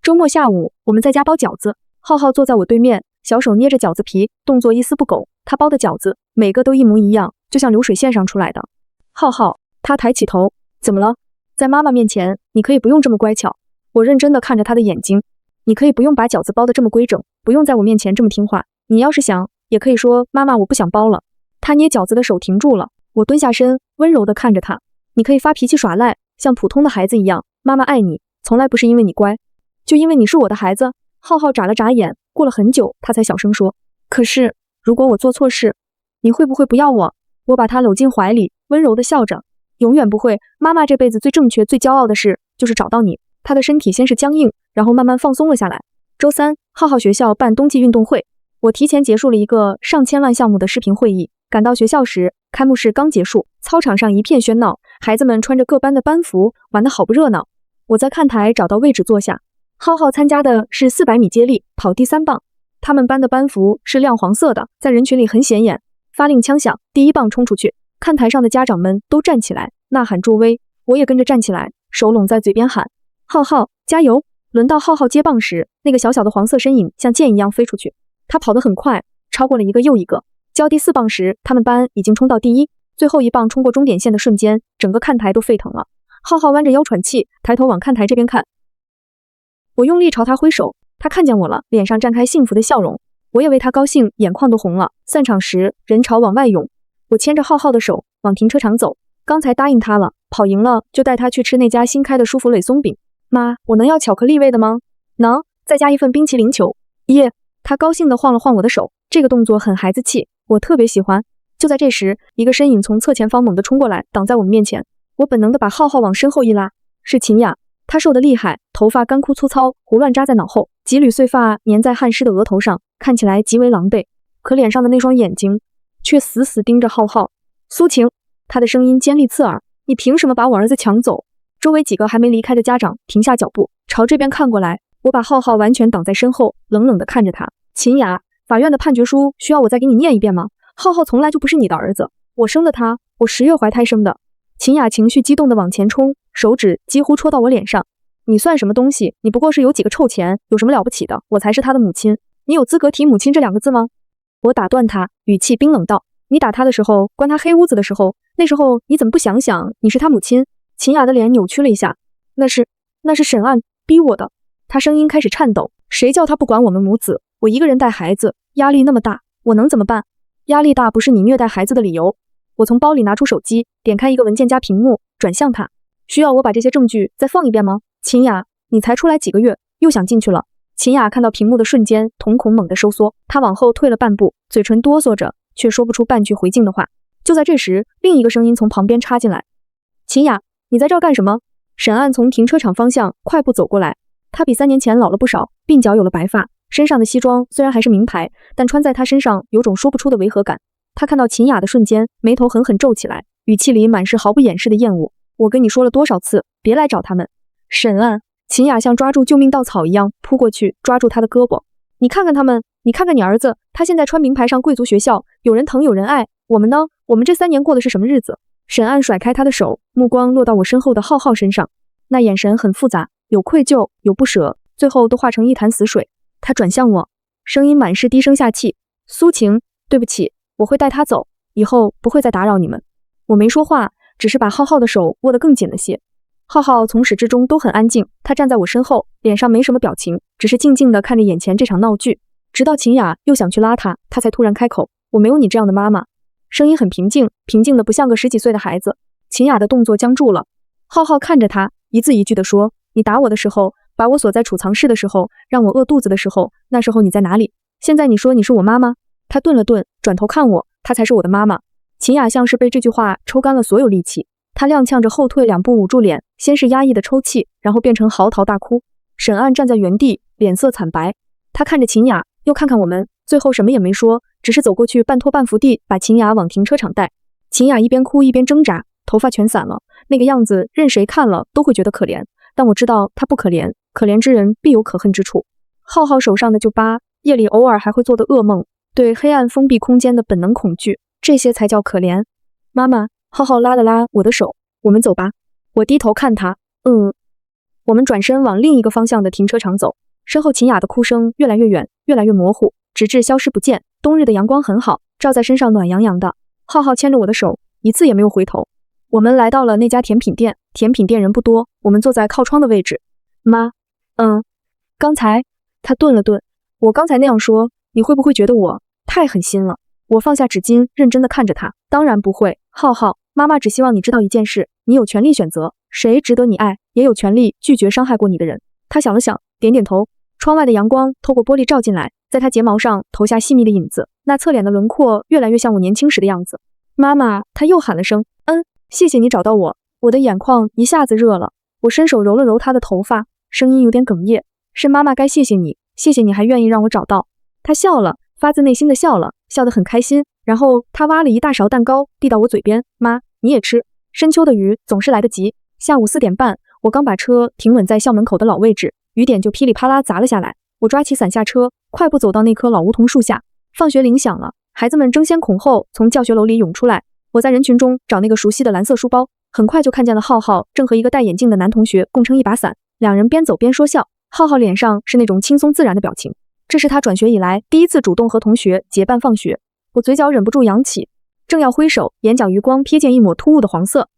[SPEAKER 2] 周末下午，我们在家包饺子，浩浩坐在我对面，小手捏着饺子皮，动作一丝不苟。他包的饺子每个都一模一样，就像流水线上出来的。浩浩，他抬起头，怎么了？在妈妈面前，你可以不用这么乖巧。我认真地看着他的眼睛，你可以不用把饺子包得这么规整，不用在我面前这么听话。你要是想，也可以说妈妈我不想包了。他捏饺子的手停住了，我蹲下身，温柔地看着他。你可以发脾气耍赖，像普通的孩子一样。妈妈爱你，从来不是因为你乖，就因为你是我的孩子。浩浩眨了眨眼，过了很久，他才小声说：可是，如果我做错事，你会不会不要我？我把他搂进怀里，温柔地笑着。永远不会，妈妈这辈子最正确、最骄傲的事，就是找到你。他的身体先是僵硬，然后慢慢放松了下来。周3，浩浩学校办冬季运动会，我提前结束了一个上千万项目的视频会议。赶到学校时，开幕式刚结束，操场上一片喧闹，孩子们穿着各班的班服，玩得好不热闹。我在看台找到位置坐下。浩浩参加的是400米接力，跑第3棒。他们班的班服是亮黄色的，在人群里很显眼。发令枪响，第1棒冲出去，看台上的家长们都站起来，呐喊助威。我也跟着站起来，手拢在嘴边喊：浩浩，加油！轮到浩浩接棒时，那个小小的黄色身影像箭一样飞出去。他跑得很快，超过了一个又一个。交第4棒时，他们班已经冲到第1。最后一棒冲过终点线的瞬间，整个看台都沸腾了。浩浩弯着腰喘气，抬头往看台这边看。我用力朝他挥手，他看见我了，脸上绽开幸福的笑容。我也为他高兴，眼眶都红了。散场时，人潮往外涌，我牵着浩浩的手往停车场走。刚才答应他了，跑赢了就带他去吃那家新开的舒芙蕾松饼。妈，我能要巧克力味的吗？能，再加一份冰淇淋球。耶！他高兴地晃了晃我的手，这个动作很孩子气，我特别喜欢。就在这时，一个身影从侧前方猛地冲过来，挡在我们面前。我本能地把浩浩往身后一拉，是秦雅。她瘦得厉害，头发干枯粗糙，胡乱扎在脑后，几缕碎发粘在汗湿的额头上，看起来极为狼狈。可脸上的那双眼睛却死死盯着浩浩。苏晴，她的声音尖利刺耳，你凭什么把我儿子抢走？周围几个还没离开的家长停下脚步，朝这边看过来。我把浩浩完全挡在身后，冷冷地看着他。秦雅，法院的判决书需要我再给你念一遍吗？浩浩从来就不是你的儿子，我生的他，我10月怀胎生的。秦雅情绪激动地往前冲，手指几乎戳到我脸上。你算什么东西？你不过是有几个臭钱，有什么了不起的？我才是他的母亲，你有资格提母亲这2个字吗？我打断他，语气冰冷道：你打他的时候，关他黑屋子的时候，那时候你怎么不想想你是他母亲？秦雅的脸扭曲了一下，那是沈岸逼我的。他声音开始颤抖，谁叫他不管我们母子？我一个人带孩子，压力那么大，我能怎么办？压力大不是你虐待孩子的理由。我从包里拿出手机，点开一个文件夹屏幕，转向他。需要我把这些证据再放一遍吗？秦雅，你才出来几个月，又想进去了。秦雅看到屏幕的瞬间，瞳孔猛地收缩，她往后退了半步，嘴唇哆嗦着，却说不出半句回敬的话。就在这时，另一个声音从旁边插进来：秦雅，你在这儿干什么？沈岸从停车场方向快步走过来，他比3年前老了不少，鬓角有了白发，身上的西装虽然还是名牌，但穿在他身上有种说不出的违和感。他看到秦雅的瞬间，眉头狠狠皱起来，语气里满是毫不掩饰的厌恶。我跟你说了多少次，别来找他们。沈岸，秦雅像抓住救命稻草一样扑过去，抓住他的胳膊。你看看他们，你看看你儿子，他现在穿名牌上贵族学校，有人疼有人爱。我们呢？我们这3年过的是什么日子？沈岸甩开他的手，目光落到我身后的浩浩身上，那眼神很复杂，有愧疚，有不舍，最后都化成一潭死水。他转向我，声音满是低声下气：苏晴，对不起，我会带他走，以后不会再打扰你们。我没说话，只是把浩浩的手握得更紧了些。浩浩从始至终都很安静，他站在我身后，脸上没什么表情，只是静静地看着眼前这场闹剧。直到秦雅又想去拉他，他才突然开口：我没有你这样的妈妈。声音很平静，平静的不像个10几岁的孩子。秦雅的动作僵住了。浩浩看着他，一字一句地说：你打我的时候，把我锁在储藏室的时候，让我饿肚子的时候，那时候你在哪里？现在你说你是我妈妈？他顿了顿，转头看我，她才是我的妈妈。秦雅像是被这句话抽干了所有力气，她踉跄着后退2步，捂住脸，先是压抑的抽泣，然后变成嚎啕大哭。沈岸站在原地，脸色惨白，他看着秦雅，又看看我们，最后什么也没说，只是走过去半拖半扶地把秦雅往停车场带。秦雅一边哭一边挣扎，头发全散了，那个样子任谁看了都会觉得可怜，但我知道她不可怜，可怜之人必有可恨之处。浩浩手上的旧疤，夜里偶尔还会做的噩梦，对黑暗封闭空间的本能恐惧，这些才叫可怜。妈妈，浩浩拉了拉我的手，我们走吧。我低头看他，我们转身往另一个方向的停车场走，身后秦雅的哭声越来越远，越来越模糊，直至消失不见。冬日的阳光很好，照在身上暖洋洋的。浩浩牵着我的手，一次也没有回头。我们来到了那家甜品店，甜品店人不多，我们坐在靠窗的位置。妈，刚才，他顿了顿，我刚才那样说，你会不会觉得我太狠心了？我放下纸巾，认真的看着他，当然不会，浩浩，妈妈只希望你知道一件事，你有权利选择谁值得你爱，也有权利拒绝伤害过你的人。他想了想，点点头。窗外的阳光透过玻璃照进来，在他睫毛上投下细密的影子，那侧脸的轮廓越来越像我年轻时的样子。妈妈，他又喊了声，谢谢你找到我。我的眼眶一下子热了，我伸手揉了揉他的头发，声音有点哽咽，是妈妈该谢谢你，谢谢你还愿意让我找到。他笑了，发自内心的笑了，笑得很开心，然后他挖了一大勺蛋糕递到我嘴边，妈，你也吃。深秋的雨总是来得及，下午4点半，我刚把车停稳在校门口的老位置，雨点就噼里啪啦砸了下来。我抓起伞下车，快步走到那棵老梧桐树下。放学铃响了，孩子们争先恐后从教学楼里涌出来。我在人群中找那个熟悉的蓝色书包，很快就看见了浩浩正和一个戴眼镜的男同学共撑一把伞，两人边走边说笑。浩浩脸上是那种轻松自然的表情，这是他转学以来第一次主动和同学结伴放学。我嘴角忍不住扬起，正要挥手，眼角余光瞥见一抹突兀的黄色，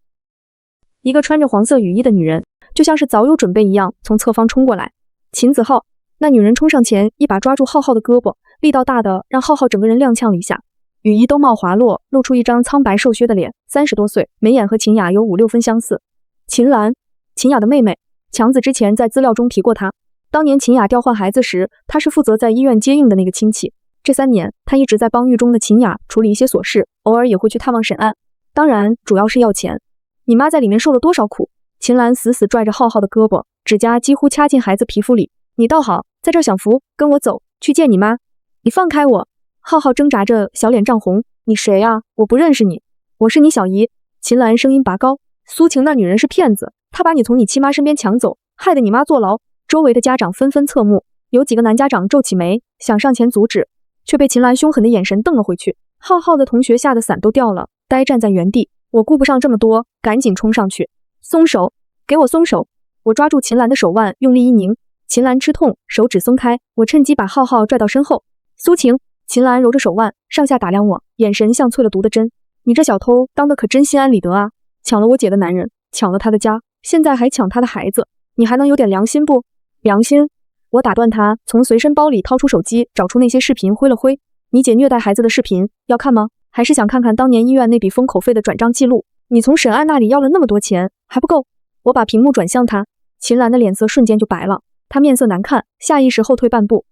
[SPEAKER 2] 一个穿着黄色雨衣的女人，就像是早有准备一样从侧方冲过来。秦子浩，那女人冲上前，一把抓住浩浩的胳膊，力道大的让浩浩整个人踉跄了一下。雨衣兜帽滑落，露出一张苍白瘦削的脸，30多岁，眉眼和秦雅有5、6分相似。秦岚，秦雅的妹妹，强子之前在资料中提过她。当年秦雅调换孩子时，她是负责在医院接应的那个亲戚。这3年，她一直在帮狱中的秦雅处理一些琐事，偶尔也会去探望沈岸，当然主要是要钱。你妈在里面受了多少苦？秦岚死死拽着浩浩的胳膊，指甲几乎掐进孩子皮肤里。你倒好，在这享福，跟我走，去见你妈。你放开我！浩浩挣扎着，小脸涨红。你谁啊？我不认识你。我是你小姨。秦岚声音拔高。苏晴那女人是骗子，她把你从你亲妈身边抢走，害得你妈坐牢。周围的家长纷纷侧目，有几个男家长皱起眉，想上前阻止，却被秦岚凶狠的眼神瞪了回去。浩浩的同学吓得伞都掉了，呆站在原地。我顾不上这么多，赶紧冲上去。松手！给我松手！我抓住秦岚的手腕，用力一拧。秦岚吃痛，手指松开，我趁机把浩浩拽到身后。苏晴，秦岚揉着手腕，上下打量我，眼神像淬了毒的针。你这小偷当得可真心安理得啊！抢了我姐的男人，抢了她的家，现在还抢她的孩子，你还能有点良心不？良心！我打断他，从随身包里掏出手机，找出那些视频，挥了挥。你姐虐待孩子的视频，要看吗？还是想看看当年医院那笔封口费的转账记录？你从沈岸那里要了那么多钱，还不够？我把屏幕转向他，秦岚的脸色瞬间就白了，她面色难看，下意识后退半步。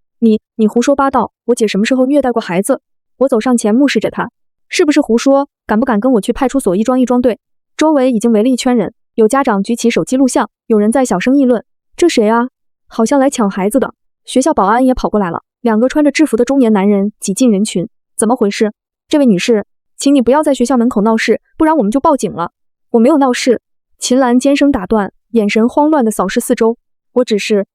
[SPEAKER 2] 你胡说八道！我姐什么时候虐待过孩子？我走上前目视着她，是不是胡说？敢不敢跟我去派出所一桩对？周围已经围了一圈人，有家长举起手机录像，有人在小声议论。这谁啊？好像来抢孩子的。学校保安也跑过来了，2个穿着制服的中年男人挤进人群。怎么回事？这位女士，请你不要在学校门口闹事，不然我们就报警了。我没有闹事。秦岚尖声打断，眼神慌乱地扫视四周。我只是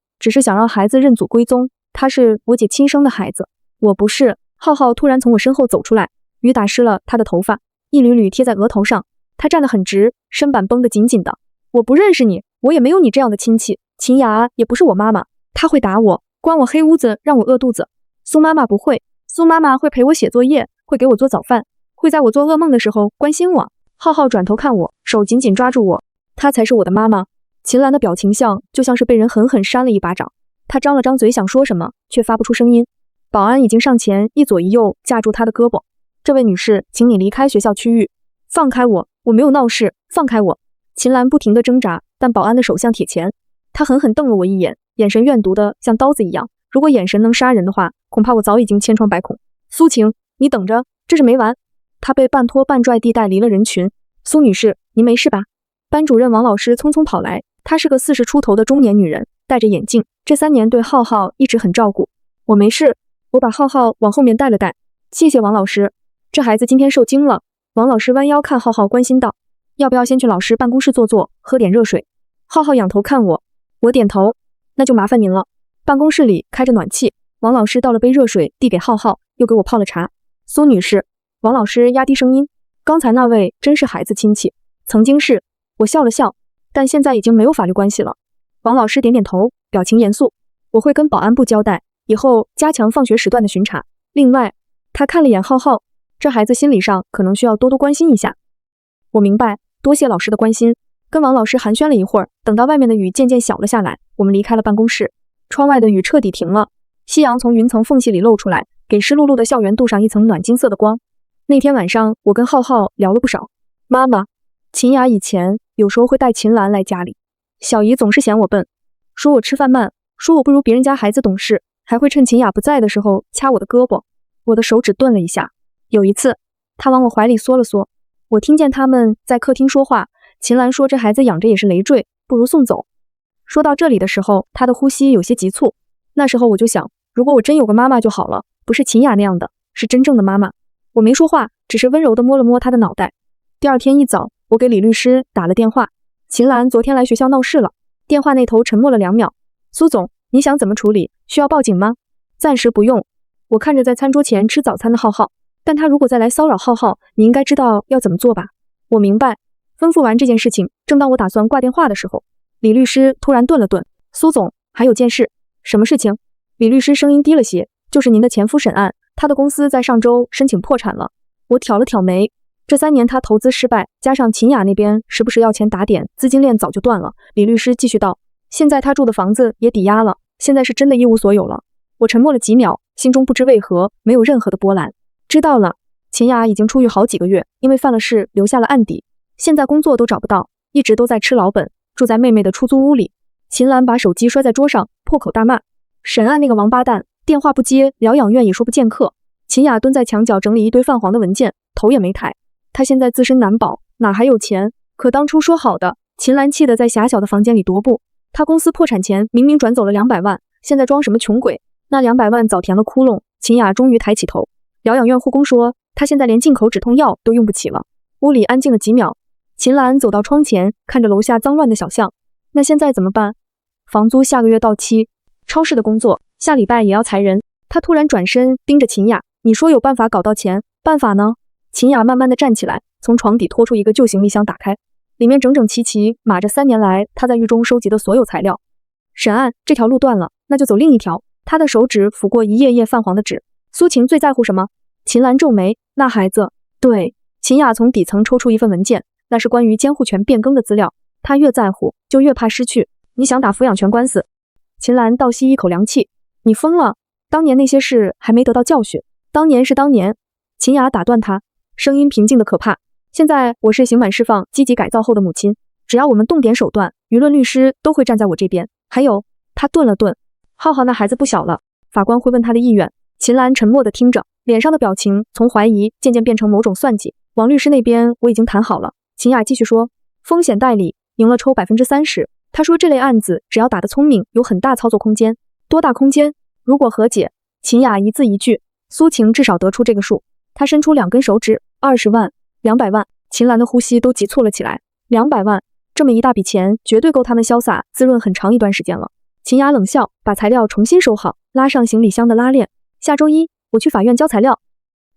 [SPEAKER 2] 想让孩子认祖归宗，他是我姐亲生的孩子。我不是。浩浩突然从我身后走出来，雨打湿了他的头发，一缕缕贴在额头上。他站得很直，身板绷得紧紧的。我不认识你，我也没有你这样的亲戚。秦雅也不是我妈妈，她会打我，关我黑屋子，让我饿肚子。苏妈妈不会，苏妈妈会陪我写作业，会给我做早饭，会在我做噩梦的时候关心我。浩浩转头看我，手紧紧抓住我，她才是我的妈妈。秦岚的表情就像是被人狠狠扇了一巴掌，她张了张嘴想说什么，却发不出声音。保安已经上前一左一右架住她的胳膊。这位女士，请你离开学校区域。放开我，我没有闹事，放开我。秦岚不停地挣扎，但保安的手像铁钳。他狠狠瞪了我一眼，眼神怨毒的像刀子一样。如果眼神能杀人的话，恐怕我早已经千疮百孔。苏晴，你等着，这是没完。她被半拖半拽地带离了人群。苏女士，您没事吧？班主任王老师匆匆跑来，她是个40出头的中年女人，戴着眼镜，这3年对浩浩一直很照顾。我没事，我把浩浩往后面带了带。谢谢王老师，这孩子今天受惊了。王老师弯腰看浩浩，关心道：要不要先去老师办公室坐坐，喝点热水？浩浩仰头看我，我点头，那就麻烦您了。办公室里开着暖气，王老师倒了杯热水递给浩浩，又给我泡了茶。苏女士，王老师压低声音，刚才那位真是孩子亲戚，曾经是。我笑了笑，但现在已经没有法律关系了。王老师点点头，表情严肃，我会跟保安部交代，以后加强放学时段的巡查。另外，他看了眼浩浩，这孩子心理上可能需要多多关心一下。我明白，多谢老师的关心。跟王老师寒暄了一会儿，等到外面的雨渐渐小了下来，我们离开了办公室。窗外的雨彻底停了，夕阳从云层缝隙里露出来，给湿漉漉的校园镀上一层暖金色的光。那天晚上，我跟浩浩聊了不少。妈妈，秦雅以前有时候会带秦岚来家里，小姨总是嫌我笨，说我吃饭慢，说我不如别人家孩子懂事，还会趁秦雅不在的时候掐我的胳膊。我的手指顿了一下。有一次，她往我怀里缩了缩，我听见他们在客厅说话。秦岚说这孩子养着也是累赘，不如送走。说到这里的时候，她的呼吸有些急促。那时候我就想，如果我真有个妈妈就好了，不是秦雅那样的，是真正的妈妈。我没说话，只是温柔地摸了摸她的脑袋。第二天一早，我给李律师打了电话，秦岚昨天来学校闹事了。电话那头沉默了2秒。苏总，你想怎么处理？需要报警吗？暂时不用。我看着在餐桌前吃早餐的浩浩，但他如果再来骚扰浩浩，你应该知道要怎么做吧？我明白。吩咐完这件事情，正当我打算挂电话的时候，李律师突然顿了顿。苏总，还有件事。什么事情？李律师声音低了些，就是您的前夫沈案，他的公司在上周申请破产了。我挑了挑眉，这3年他投资失败，加上秦雅那边时不时要钱打点，资金链早就断了。李律师继续道，现在他住的房子也抵押了，现在是真的一无所有了。我沉默了几秒，心中不知为何没有任何的波澜。知道了，秦雅已经出狱好几个月，因为犯了事留下了案底，现在工作都找不到，一直都在吃老本，住在妹妹的出租屋里。秦岚把手机摔在桌上，破口大骂，沈案那个王八蛋，电话不接，疗养院也说不见客。秦雅蹲在墙角整理一堆泛黄的文件，头也没抬。她现在自身难保，哪还有钱？可当初说好的，秦岚气得在狭小的房间里踱步。她公司破产前明明转走了200万，现在装什么穷鬼？那200万早填了窟窿。秦雅终于抬起头，疗养院护工说，她现在连进口止痛药都用不起了。屋里安静了几秒，秦岚走到窗前，看着楼下脏乱的小巷。那现在怎么办？房租下个月到期，超市的工作下礼拜也要裁人。她突然转身盯着秦雅，你说有办法搞到钱，办法呢？秦雅慢慢的站起来，从床底拖出一个旧行李箱，打开，里面整整齐齐码着3年来她在狱中收集的所有材料。沈案这条路断了，那就走另一条。她的手指抚过一页页泛黄的纸。苏晴最在乎什么？秦岚皱眉，那孩子。对，秦雅从底层抽出一份文件，那是关于监护权变更的资料。她越在乎，就越怕失去。你想打抚养权官司？秦岚倒吸一口凉气，你疯了！当年那些事还没得到教训，当年是当年。秦雅打断他，声音平静的可怕。现在我是刑满释放、积极改造后的母亲，只要我们动点手段，舆论律师都会站在我这边。还有，他顿了顿，浩浩那孩子不小了，法官会问他的意愿。秦岚沉默的听着，脸上的表情从怀疑渐渐变成某种算计。王律师那边我已经谈好了。秦雅继续说，风险代理赢了抽30%。他说这类案子只要打得聪明，有很大操作空间。多大空间？如果和解，秦雅一字一句，苏晴至少得出这个数。他伸出2根手指，20万、200万。秦岚的呼吸都急促了起来。200万，这么一大笔钱，绝对够他们潇洒滋润很长一段时间了。秦雅冷笑，把材料重新收好，拉上行李箱的拉链。下周1，我去法院交材料。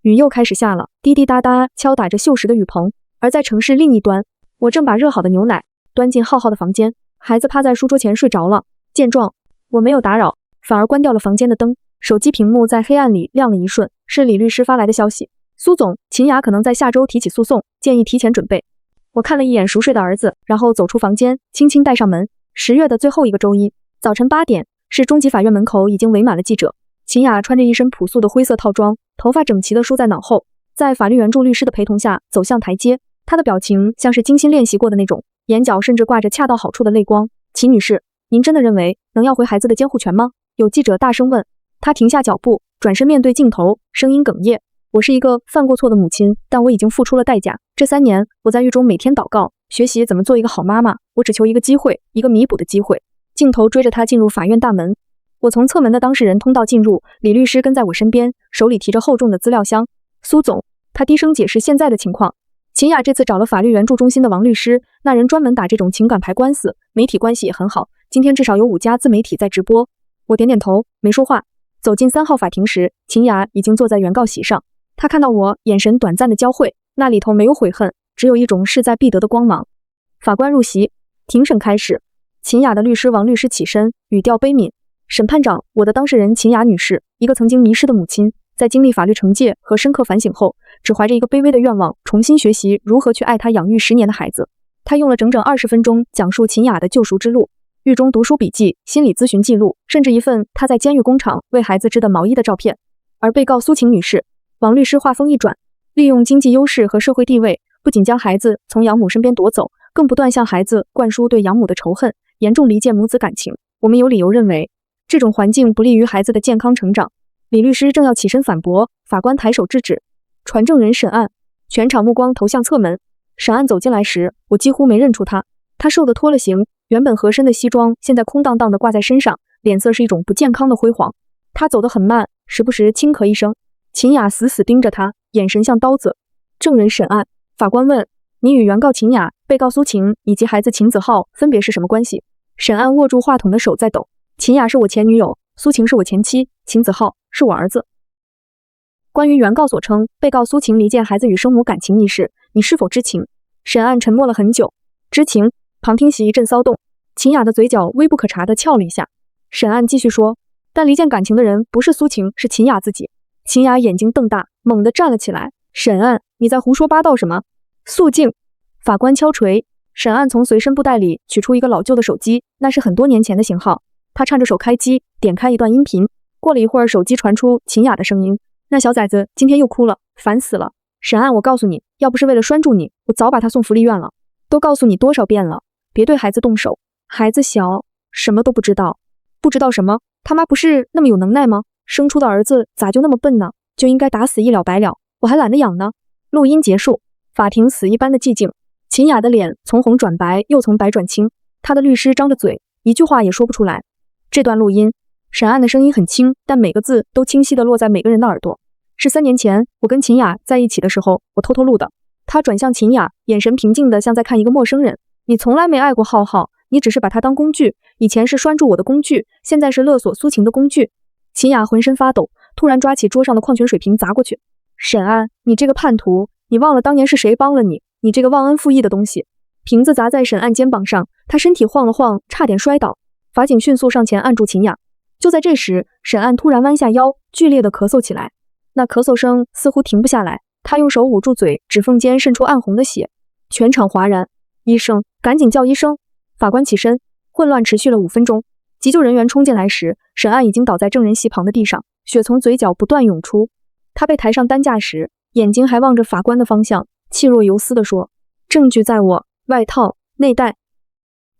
[SPEAKER 2] 雨又开始下了，滴滴答答敲打着锈蚀的雨棚。而在城市另一端，我正把热好的牛奶端进浩浩的房间。孩子趴在书桌前睡着了。见状，我没有打扰，反而关掉了房间的灯。手机屏幕在黑暗里亮了一瞬，是李律师发来的消息。苏总，秦雅可能在下周提起诉讼，建议提前准备。我看了一眼熟睡的儿子，然后走出房间，轻轻带上门。10月的最后一个周一，早晨8点，市中级法院门口已经围满了记者。秦雅穿着一身朴素的灰色套装，头发整齐地梳在脑后，在法律援助律师的陪同下走向台阶。她的表情像是精心练习过的那种，眼角甚至挂着恰到好处的泪光。秦女士，您真的认为能要回孩子的监护权吗？有记者大声问。他停下脚步，转身面对镜头，声音哽咽。我是一个犯过错的母亲，但我已经付出了代价。这3年，我在狱中每天祷告，学习怎么做一个好妈妈。我只求一个机会，一个弥补的机会。镜头追着他进入法院大门。我从侧门的当事人通道进入，李律师跟在我身边，手里提着厚重的资料箱。苏总，他低声解释现在的情况。秦雅这次找了法律援助中心的王律师，那人专门打这种情感牌官司，媒体关系也很好。今天至少有5家自媒体在直播。我点点头，没说话。走进3号法庭时，秦雅已经坐在原告席上。她看到我，眼神短暂的交汇，那里头没有悔恨，只有一种势在必得的光芒。法官入席，庭审开始。秦雅的律师王律师起身，语调悲悯。审判长，我的当事人秦雅女士，一个曾经迷失的母亲，在经历法律惩戒和深刻反省后，只怀着一个卑微的愿望，重新学习如何去爱她养育10年的孩子。她用了整整20分钟讲述秦雅的救赎之路。狱中读书笔记、心理咨询记录，甚至一份她在监狱工厂为孩子织的毛衣的照片。而被告苏晴女士，王律师话锋一转，利用经济优势和社会地位，不仅将孩子从养母身边夺走，更不断向孩子灌输对养母的仇恨，严重离间母子感情。我们有理由认为，这种环境不利于孩子的健康成长。李律师正要起身反驳，法官抬手制止。传证人审案，全场目光投向侧门。审案走进来时，我几乎没认出他。他瘦得脱了形，原本合身的西装现在空荡荡地挂在身上，脸色是一种不健康的灰黄。他走得很慢，时不时轻咳一声。秦雅死死盯着他，眼神像刀子。证人审案，法官问：你与原告秦雅、被告苏晴以及孩子秦子浩分别是什么关系？审案握住话筒的手在抖。秦雅是我前女友，苏晴是我前妻，秦子浩是我儿子。关于原告所称被告苏晴离间孩子与生母感情一事，你是否知情？审案沉默了很久。知情。旁听席一阵骚动，秦雅的嘴角微不可察地翘了一下。审案继续说，但离间感情的人不是苏晴，是秦雅自己。秦雅眼睛瞪大，猛地站了起来。审案，你在胡说八道什么？肃静。法官敲锤。审案从随身布袋里取出一个老旧的手机，那是很多年前的型号。他颤着手开机，点开一段音频。过了一会儿，手机传出秦雅的声音：那小崽子今天又哭了，烦死了。审案，我告诉你，要不是为了拴住你，我早把他送福利院了。都告诉你多少遍了，别对孩子动手，孩子小，什么都不知道。不知道什么？他妈不是那么有能耐吗？生出的儿子咋就那么笨呢？就应该打死一了百了，我还懒得养呢。录音结束，法庭死一般的寂静。秦雅的脸从红转白，又从白转青，她的律师张着嘴，一句话也说不出来。这段录音，审案的声音很轻，但每个字都清晰地落在每个人的耳朵。是3年前我跟秦雅在一起的时候，我偷偷录的。他转向秦雅，眼神平静的像在看一个陌生人。你从来没爱过浩浩，你只是把他当工具，以前是拴住我的工具，现在是勒索苏晴的工具。秦雅浑身发抖，突然抓起桌上的矿泉水瓶砸过去。审案，你这个叛徒，你忘了当年是谁帮了你？你这个忘恩负义的东西！瓶子砸在审案肩膀上，他身体晃了晃，差点摔倒。法警迅速上前按住秦雅。就在这时，审案突然弯下腰，剧烈的咳嗽起来。那咳嗽声似乎停不下来，他用手捂住嘴，指缝间渗出暗红的血。全场哗然。医生，赶紧叫医生！法官起身。混乱持续了5分钟。急救人员冲进来时，审案已经倒在证人席旁的地上，血从嘴角不断涌出。他被抬上担架时，眼睛还望着法官的方向，气若游丝地说：证据在我外套内袋。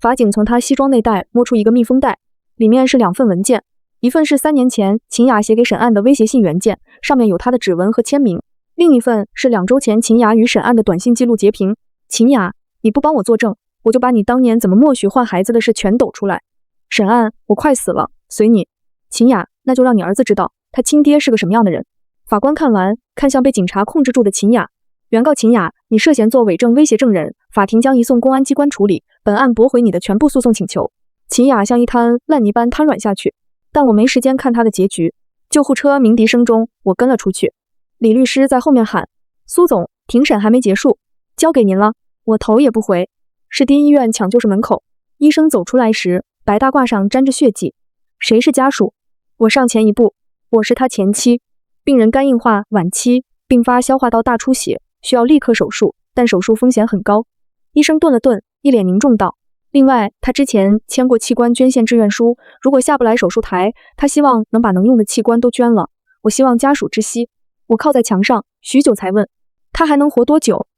[SPEAKER 2] 法警从他西装内袋摸出一个密封袋，里面是2份文件，一份是3年前秦雅写给审案的威胁信原件，上面有他的指纹和签名；另一份是2周前秦雅与审案的短信记录截屏。秦雅，你不帮我作证，我就把你当年怎么默许换孩子的事全抖出来。审案，我快死了，随你。秦雅，那就让你儿子知道他亲爹是个什么样的人。法官看完，看向被警察控制住的秦雅。原告秦雅，你涉嫌作伪证威胁证人，法庭将移送公安机关处理，本案驳回你的全部诉讼请求。秦雅像一滩烂泥般瘫软下去，但我没时间看他的结局。救护车鸣笛声中，我跟了出去。李律师在后面喊：苏总，庭审还没结束，交给您了。我头也不回。市第一医院抢救室门口，医生走出来时，白大褂上沾着血迹。谁是家属？我上前一步，我是他前妻。病人肝硬化晚期，并发消化道大出血，需要立刻手术，但手术风险很高。医生顿了顿，一脸凝重道：另外，他之前签过器官捐献志愿书，如果下不来手术台，他希望能把能用的器官都捐了。我希望家属知悉。我靠在墙上，许久才问：他还能活多久？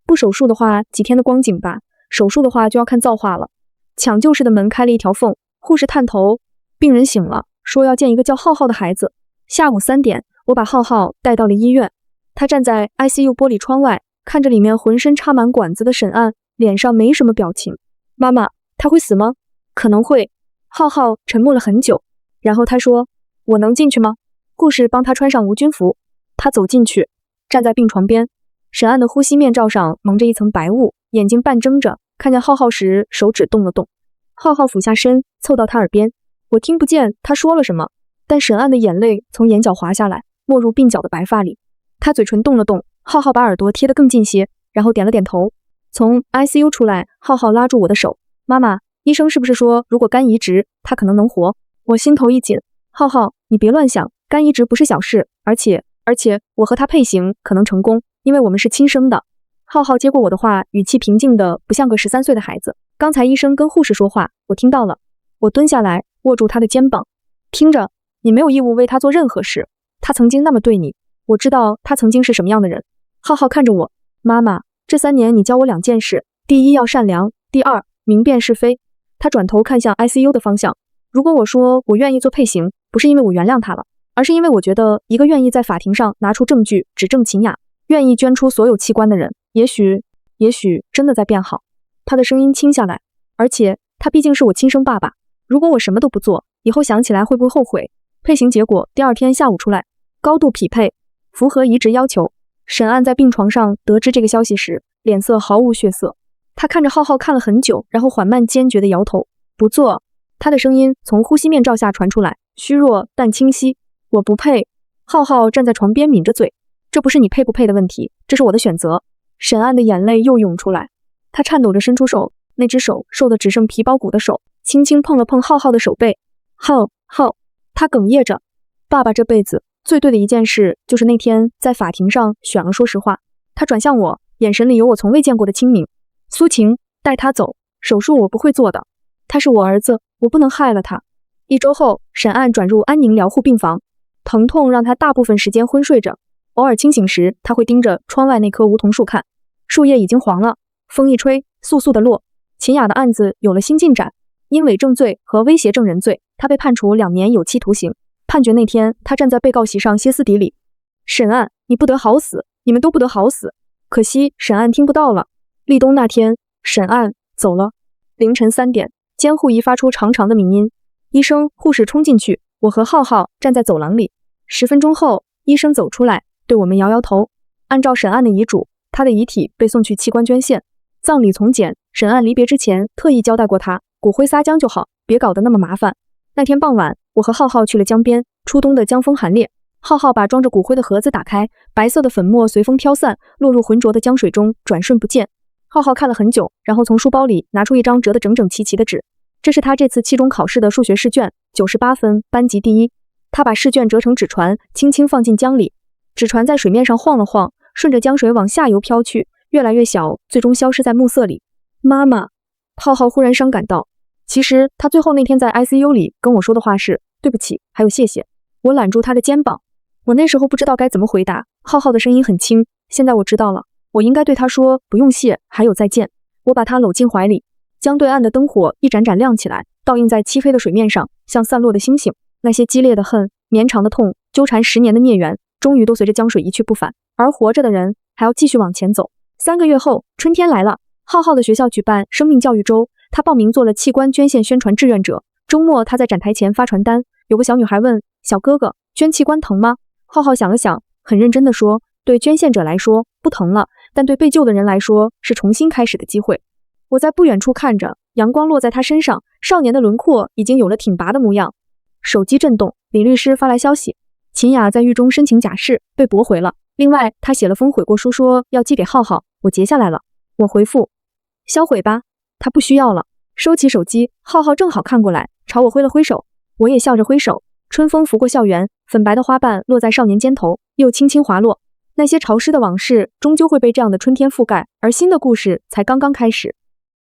[SPEAKER 2] 不手术的话，几天的光景吧；手术的话，就要看造化了。抢救室的门开了一条缝，护士探头，病人醒了，说要见一个叫浩浩的孩子。下午3点，我把浩浩带到了医院。他站在 ICU 玻璃窗外，看着里面浑身插满管子的沈岸，脸上没什么表情。妈妈，他会死吗？可能会。浩浩沉默了很久，然后他说：“我能进去吗？”护士帮他穿上无菌服，他走进去，站在病床边。沈岸的呼吸面罩上蒙着一层白雾，眼睛半睁着，看见浩浩时手指动了动。浩浩俯下身，凑到他耳边，我听不见他说了什么，但沈岸的眼泪从眼角滑下来，没入鬓角的白发里。他嘴唇动了动，浩浩把耳朵贴得更近些，然后点了点头。从 ICU 出来，浩浩拉住我的手，妈妈，医生是不是说如果肝移植，他可能能活？我心头一紧，浩浩，你别乱想，肝移植不是小事，而且我和他配型可能成功，因为我们是亲生的。浩浩接过我的话，语气平静的不像个13岁的孩子。刚才医生跟护士说话，我听到了。我蹲下来，握住他的肩膀，听着，你没有义务为他做任何事，他曾经那么对你，我知道他曾经是什么样的人。浩浩看着我，妈妈，这3年你教我2件事，第一要善良，第二明辨是非。他转头看向 ICU 的方向。如果我说我愿意做配型，不是因为我原谅他了，而是因为我觉得一个愿意在法庭上拿出证据指证秦雅，愿意捐出所有器官的人，也许真的在变好。他的声音轻下来，而且他毕竟是我亲生爸爸，如果我什么都不做，以后想起来会不会后悔？配型结果第2天下午出来，高度匹配，符合移植要求。沈岸在病床上得知这个消息时，脸色毫无血色。他看着浩浩看了很久，然后缓慢坚决地摇头，不做。他的声音从呼吸面罩下传出来，虚弱但清晰，我不配。浩浩站在床边抿着嘴，这不是你配不配的问题，这是我的选择。沈岸的眼泪又涌出来，他颤抖着伸出手，那只手瘦得只剩皮包骨的手，轻轻碰了碰浩浩的手背。浩，他哽咽着，爸爸这辈子最对的一件事，就是那天在法庭上选了说实话。他转向我，眼神里有我从未见过的清明。苏晴，带他走，手术我不会做的，他是我儿子，我不能害了他。1周后，沈岸转入安宁疗护病房，疼痛让他大部分时间昏睡着，偶尔清醒时，他会盯着窗外那棵梧桐树看，树叶已经黄了，风一吹，簌簌地落。秦雅的案子有了新进展，因伪证罪和威胁证人罪，他被判处2年有期徒刑。判决那天，他站在被告席上歇斯底里：“沈岸，你不得好死，你们都不得好死。”可惜沈岸听不到了。立冬那天，沈岸走了。凌晨3点，监护仪发出长长的鸣音，医生、护士冲进去，我和浩浩站在走廊里。10分钟后，医生走出来，对我们摇摇头。按照沈岸的遗嘱，他的遗体被送去器官捐献，葬礼从简。沈岸离别之前特意交代过他，骨灰撒江就好，别搞得那么麻烦。那天傍晚，我和浩浩去了江边，初冬的江风寒冽。浩浩把装着骨灰的盒子打开，白色的粉末随风飘散，落入浑浊的江水中，转瞬不见。浩浩看了很久，然后从书包里拿出一张折得整整齐齐的纸，这是他这次期中考试的数学试卷，98分，班级第1。他把试卷折成纸船，轻轻放进江里，纸船在水面上晃了晃，顺着江水往下游飘去，越来越小，最终消失在暮色里。妈妈，浩浩忽然伤感道，其实他最后那天在 ICU 里跟我说的话是对不起，还有谢谢。我揽住他的肩膀，我那时候不知道该怎么回答。浩浩的声音很轻，现在我知道了，我应该对他说不用谢，还有再见。我把他搂进怀里，江对岸的灯火一盏盏亮起来，倒映在漆黑的水面上，像散落的星星。那些激烈的恨，绵长的痛，纠缠10年的孽缘，终于都随着江水一去不返。而活着的人还要继续往前走。3个月后，春天来了，浩浩的学校举办生命教育周，他报名做了器官捐献宣传志愿者。周末他在展台前发传单，有个小女孩问小哥哥，捐器官疼吗？浩浩想了想，很认真地说，对捐献者来说不疼了，但对被救的人来说是重新开始的机会。我在不远处看着，阳光落在他身上，少年的轮廓已经有了挺拔的模样。手机震动，李律师发来消息，秦雅在狱中申请假释被驳回了。另外，他写了封悔过书，说要寄给浩浩，我截下来了。我回复，销毁吧，他不需要了。收起手机，浩浩正好看过来，朝我挥了挥手，我也笑着挥手。春风拂过校园，粉白的花瓣落在少年肩头，又轻轻滑落。那些潮湿的往事终究会被这样的春天覆盖，而新的故事才刚刚开始。